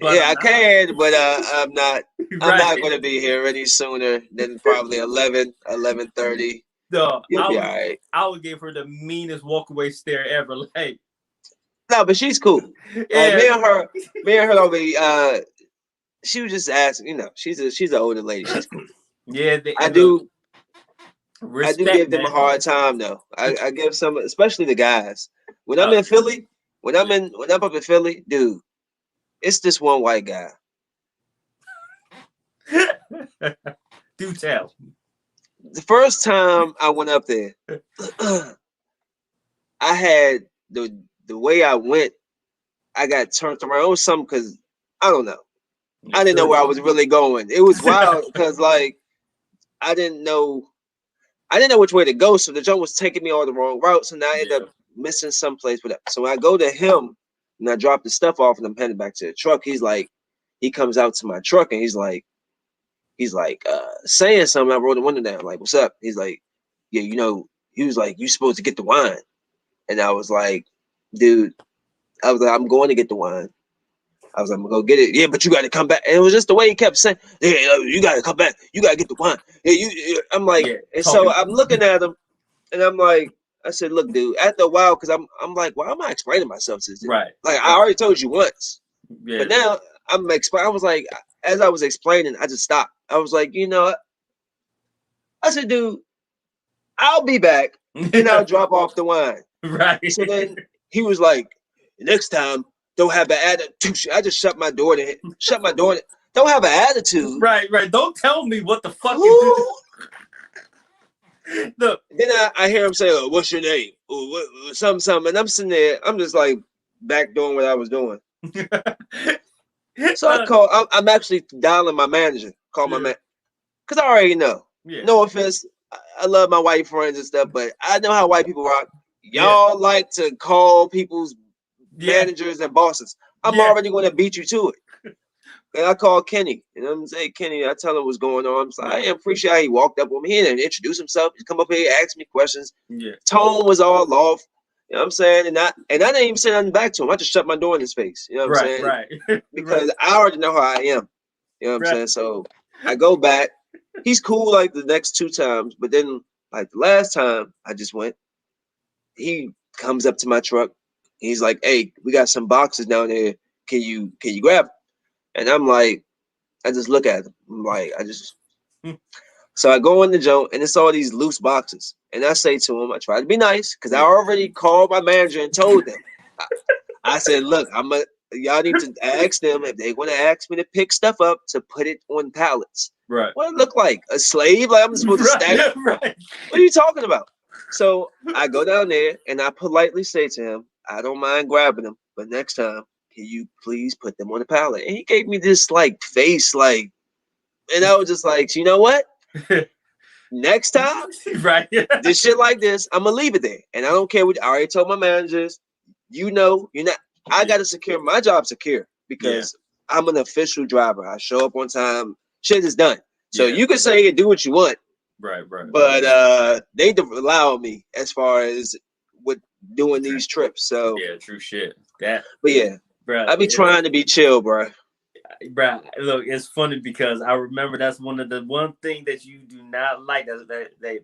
A: Yeah, I can, but I'm not. I'm
B: Right.
A: not going to be here any sooner than probably 11:30.
B: No,
A: You'll be all right.
B: I would give her the meanest walkaway stare ever. Like,
A: No, but she's cool.
B: yeah.
A: Me and her don't be. She was just asking. You know, she's an older lady. She's cool.
B: Yeah,
A: I do
B: respect,
A: give them a hard time though. I give some, especially the guys. When I'm in Philly, when I'm up in Philly, dude, it's this one white guy.
B: Do tell.
A: The first time I went up there, I had the way I went. I got turned around or something because I don't know. I didn't know where I was really going. It was wild because like I didn't know which way to go. So the jump was taking me all the wrong routes, and I ended up missing someplace. Whatever. So when I go to him and I drop the stuff off and I'm heading back to the truck, he comes out to my truck and he's like saying something. I rolled the window down, like, "What's up?" He's like, "Yeah, you know," he was like, "You supposed to get the wine," and I was like, "Dude," I was like, "I'm going to get the wine." I was like, "I'm gonna go get it." Yeah, but you got to come back. And it was just the way he kept saying, "Yeah, you got to come back. You got to get the wine." Yeah, I'm like, and so I'm looking at him, and I'm like, I said, "Look, dude." After a while, because I'm like, "Why am I explaining myself to this dude?"
B: Right.
A: Like I already told you once,
B: Yeah.
A: but now I'm explaining. I was like, as I was explaining, I just stopped. I was like, you know, I said, "Dude, I'll be back, and I'll drop off the wine."
B: Right.
A: So then he was like, "Next time, don't have an attitude." I just shut my door. Don't have an attitude.
B: Right. Don't tell me what the fuck
A: Look. Then I hear him say, "Oh, what's your name?" Or something. And I'm sitting there. I'm just like back doing what I was doing. So I call. I'm actually dialing my manager. Call my man, because I already know. Yeah. No offense. I love my white friends and stuff, but I know how white people rock. Y'all like to call people's managers and bosses. I'm already going to beat you to it. And I called Kenny, and I'm saying, "Kenny," I tell him what's going on. I'm like, I appreciate how he walked up on me. He didn't introduce himself. He come up here, ask me questions. Yeah. Tone was all off. You know what I'm saying? And I didn't even say nothing back to him. I just shut my door in his face. You know what I'm saying? Right. Because I already know how I am. You know what I'm saying? So I go back. He's cool like the next 2 times, but then like the last time I just went, he comes up to my truck. He's like, "Hey, we got some boxes down there. Can you grab them?" And I'm like, I just look at them. I'm like, so I go in the joint and it's all these loose boxes. And I say to him, I try to be nice because I already called my manager and told them. I said, "Look, y'all need to ask them if they want to ask me to pick stuff up to put it on pallets." Right. What it look like? A slave? Like I'm supposed to stack it? Right. What are you talking about? So I go down there and I politely say to him, "I don't mind grabbing them, but next time, can you please put them on the pallet?" And he gave me this like face, like, and I was just like, you know what? Next time, right? This shit like this, I'm gonna leave it there, and I don't care what. I already told my managers, you know, you're not. I gotta secure my job secure because I'm an official driver. I show up on time. Shit is done. So you can say and do what you want. Right. But they allow me as far as with doing these trips. So
B: true shit.
A: But yeah, bro, I be trying to be chill, bro.
B: Bro, look, it's funny because I remember that's one thing that you do not like that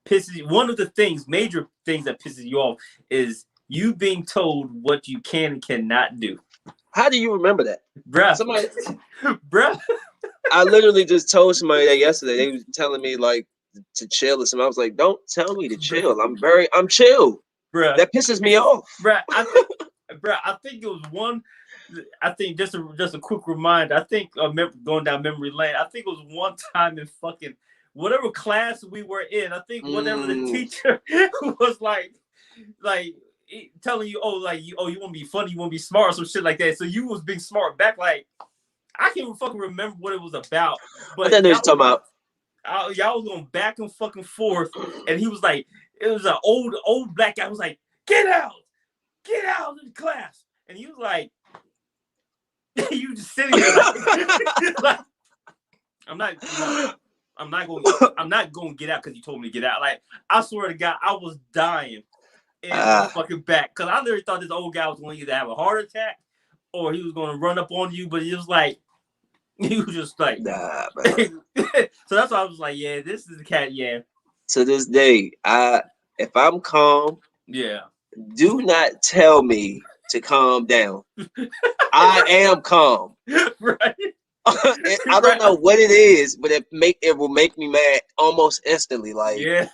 B: pisses you. One of the major things that pisses you off is you being told what you can and cannot do.
A: How do you remember that,
B: bro? Bro,
A: I literally just told somebody that yesterday. They was telling me like to chill or something. I was like, don't tell me to chill. I'm chill. Bro, that pisses me off.
B: Bro, I think it was one. I think just a quick reminder. I think going down memory lane. I think it was one time in fucking whatever class we were in. I think whatever the teacher was like telling you, you want to be funny, you want to be smart, or some shit like that. So you was being smart back. Like I can't even fucking remember what it was about. But
A: I know what you're talking
B: about. Y'all was going back and fucking forth, and he was like, it was an old black guy. Was like, get out of the class, and he was like. You just sitting there like, I'm not going to get out because you told me to get out. Like I swear to God, I was dying in my fucking back because I literally thought this old guy was going to either have a heart attack or he was gonna run up on you, but he was like, he was just like,
A: nah, man.
B: So that's why I was like, yeah, this is the cat, yeah.
A: To this day, if I'm calm,
B: Yeah.
A: do not tell me to calm down. I am calm.
B: Right.
A: I don't know what it is, but it will make me mad almost instantly. Like
B: Yeah.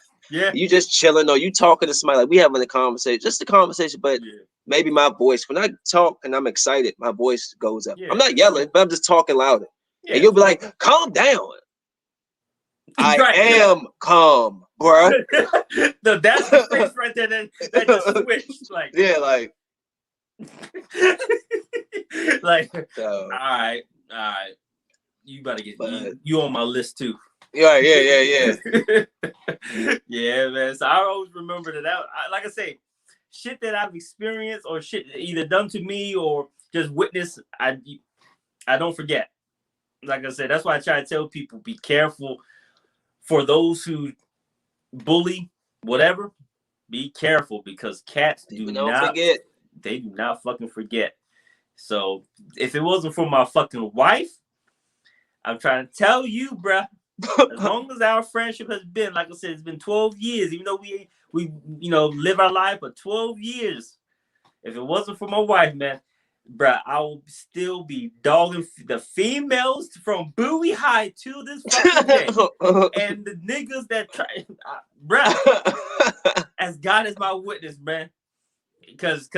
A: you just chilling or you talking to somebody, like we having a conversation, just a conversation, but maybe my voice, when I talk and I'm excited, my voice goes up.
B: Yeah.
A: I'm not yelling, but I'm just talking louder.
B: Yeah.
A: And you'll be like, calm down. I am calm, bro.
B: No, that's the face right there that just switched. Like,
A: yeah, like
B: like,
A: so,
B: all right. You better get you on my list too.
A: Yeah.
B: Yeah, man. So I always remember that. Like I say, shit that I've experienced or shit either done to me or just witnessed, I don't forget. Like I said, that's why I try to tell people, be careful. For those who bully, whatever, be careful because cats don't forget. They do not fucking forget. So if it wasn't for my fucking wife, I'm trying to tell you, bruh, as long as our friendship has been, like I said, it's been 12 years, even though we live our life for 12 years. If it wasn't for my wife, man, bruh, I will still be dogging the females from Bowie High to this fucking day. And the niggas that try, bruh, as God is my witness, man. Because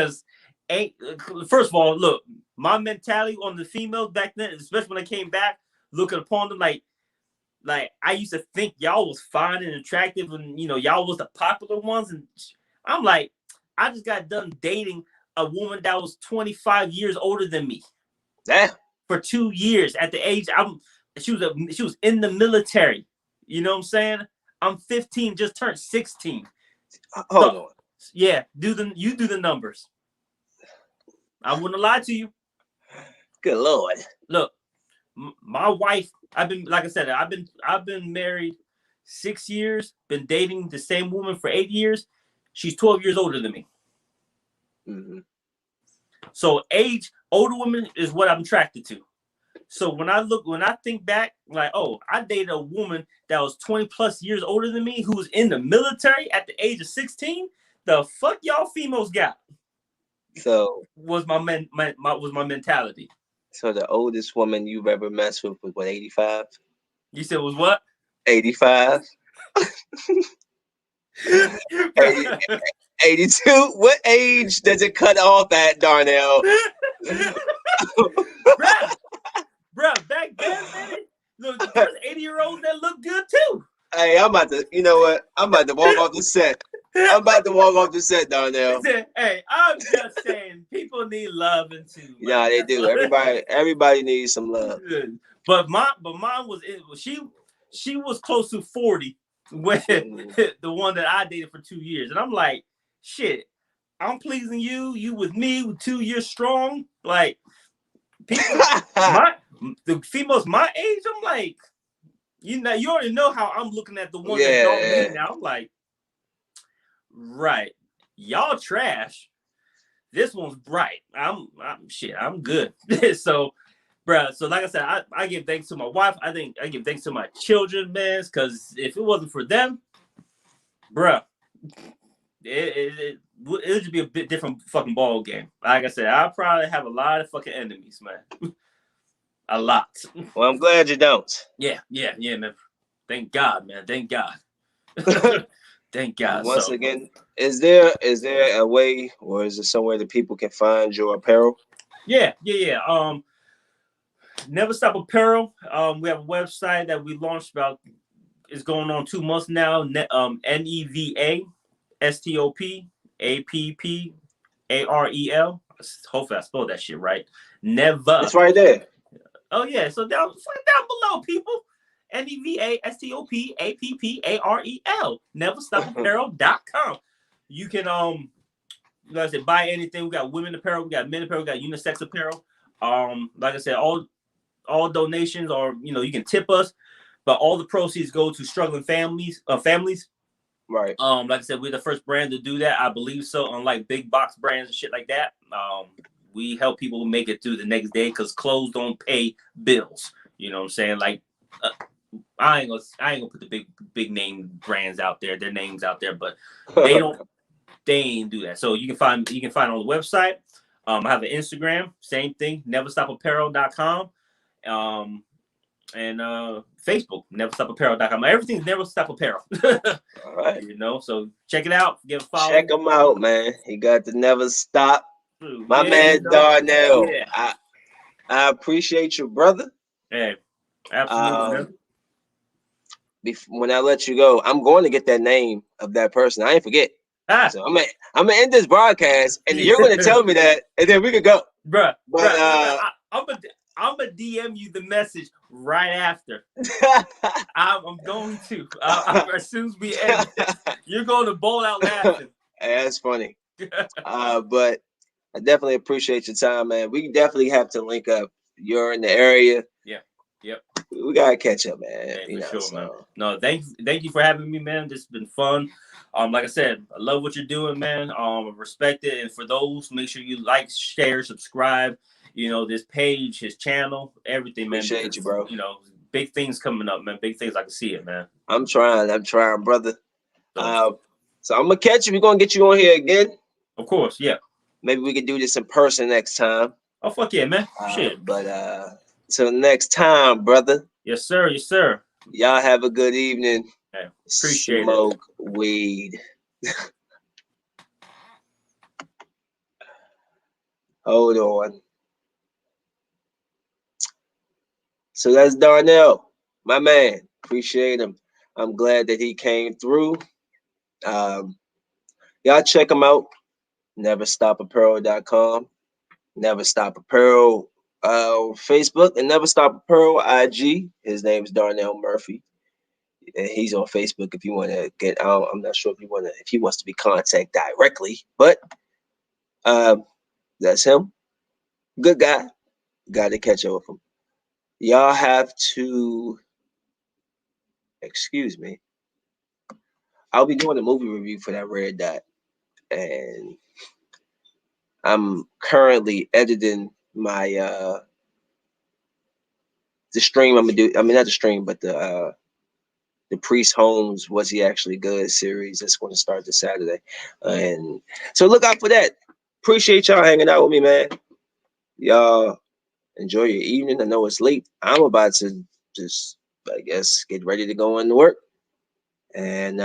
B: first of all, look, my mentality on the females back then, especially when I came back, looking upon them like I used to think y'all was fine and attractive, and y'all was the popular ones, and I'm like, I just got done dating a woman that was 25 years older than me.
A: Yeah.
B: For 2 years at the age she was in the military. You know what I'm saying? I'm 15, just turned 16.
A: Hold on.
B: Yeah, you do the numbers. I wouldn't lie to you.
A: Good Lord.
B: Look, my wife, I've been married 6 years, been dating the same woman for 8 years. She's 12 years older than me.
A: Mm-hmm.
B: So older women is what I'm attracted to. So when I think back, like, oh, I dated a woman that was 20 plus years older than me, who was in the military at the age of 16. The fuck y'all females got?
A: So
B: was my mentality.
A: So the oldest woman you've ever messed with was what, 85?
B: You said was what?
A: 85. 82. What age does it cut off at, Darnell?
B: Bruh, back then, man, look, there's 80-year-olds that look good too.
A: Hey, I'm about to, you know what? I'm about to walk off the set. Darnell.
B: Hey, I'm just saying, people need loving too.
A: Yeah, they do. Everybody needs some love.
B: But mine was she was close to 40 when the one that I dated for 2 years, and I'm like, shit, I'm pleasing you. You with me with 2 years strong. Like people, the females my age, I'm like, you already know how I'm looking at the one that don't me now. I'm like, right, y'all trash. This one's bright. I'm good. So, bruh. So like I said, I give thanks to my wife. I give thanks to my children, man. Because if it wasn't for them, bruh, it would just be a bit different fucking ball game. Like I said, I probably have a lot of fucking enemies, man. A lot.
A: Well, I'm glad you don't.
B: Yeah, man. Thank God, man. Thank God. Thank God.
A: Once again, is there a way, or is there somewhere that people can find your apparel?
B: Yeah. Never Stop Apparel. We have a website that we launched about. It's going on 2 months now. NEVA STOP APPAREL. Hopefully I spelled that shit right. Never.
A: It's right there.
B: Oh yeah. So down below, people. NEVA STOP APPAREL. NeverStopApparel.com. You can like I said, buy anything. We got women apparel, we got men apparel, we got unisex apparel. Like I said, all donations are, you can tip us, but all the proceeds go to struggling families.
A: Right.
B: Like I said, we're the first brand to do that. I believe so. Unlike big box brands and shit like that. we help people make it through the next day because clothes don't pay bills. You know what I'm saying? Like, I ain't gonna put the big name brands out there, their names out there, but they ain't do that. So you can find on the website. I have an Instagram, same thing, neverstopapparel.com. And Facebook, neverstopapparel.com. Everything's Never Stop Apparel.
A: All right.
B: You know, so check it out. Give a follow.
A: Check him out, man. He got the Never Stop. My
B: Yeah,
A: man
B: you know?
A: Darnell.
B: Yeah.
A: I appreciate you, brother.
B: Hey, absolutely, man.
A: When I let you go, I'm going to get that name of that person. I ain't forget. So I'm gonna end this broadcast, and you're gonna tell me that, and then we can go,
B: bruh.
A: But
B: I'm gonna DM you the message right after. I'm going to. As soon as we end this, you're going to bowl out laughing.
A: Hey, that's funny. But I definitely appreciate your time, man. We definitely have to link up. You're in the area.
B: Yeah. Yep.
A: We gotta catch up, man.
B: Yeah, for sure, man. No, thank you for having me, man. This has been fun. Like I said, I love what you're doing, man. Respect it, and for those, make sure you like, share, subscribe. You know, this page, his channel, everything, man.
A: Appreciate you, bro.
B: You know, big things coming up, man. Big things. I can see it, man.
A: I'm trying, brother. So I'm gonna catch you. We're gonna get you on here again.
B: Of course, yeah.
A: Maybe we can do this in person next time.
B: Oh, fuck yeah, man. Shit.
A: But till next time, brother.
B: Yes, sir. Yes, sir.
A: Y'all have a good evening.
B: Hey, appreciate
A: Smoke weed. Hold on. So that's Darnell, my man. Appreciate him. I'm glad that he came through. Y'all check him out. Neverstopapparel.com. Never Stop Apparel Facebook, and Never Stop Apparel IG. His name is Darnell Murphy. And he's on Facebook if you want to get out. I'm not sure if he wants to be contacted directly, but that's him. Good guy. Got to catch up with him. Y'all have to excuse me. I'll be doing a movie review for that Red Dot, and I'm currently editing my the stream I'm gonna do. I mean, not the stream, but the Priest Holmes, Was He Actually Good series that's going to start this Saturday, and so look out for that. Appreciate y'all hanging out with me, man. Y'all enjoy your evening. I know it's late. I'm about to just, I guess, get ready to go into work, and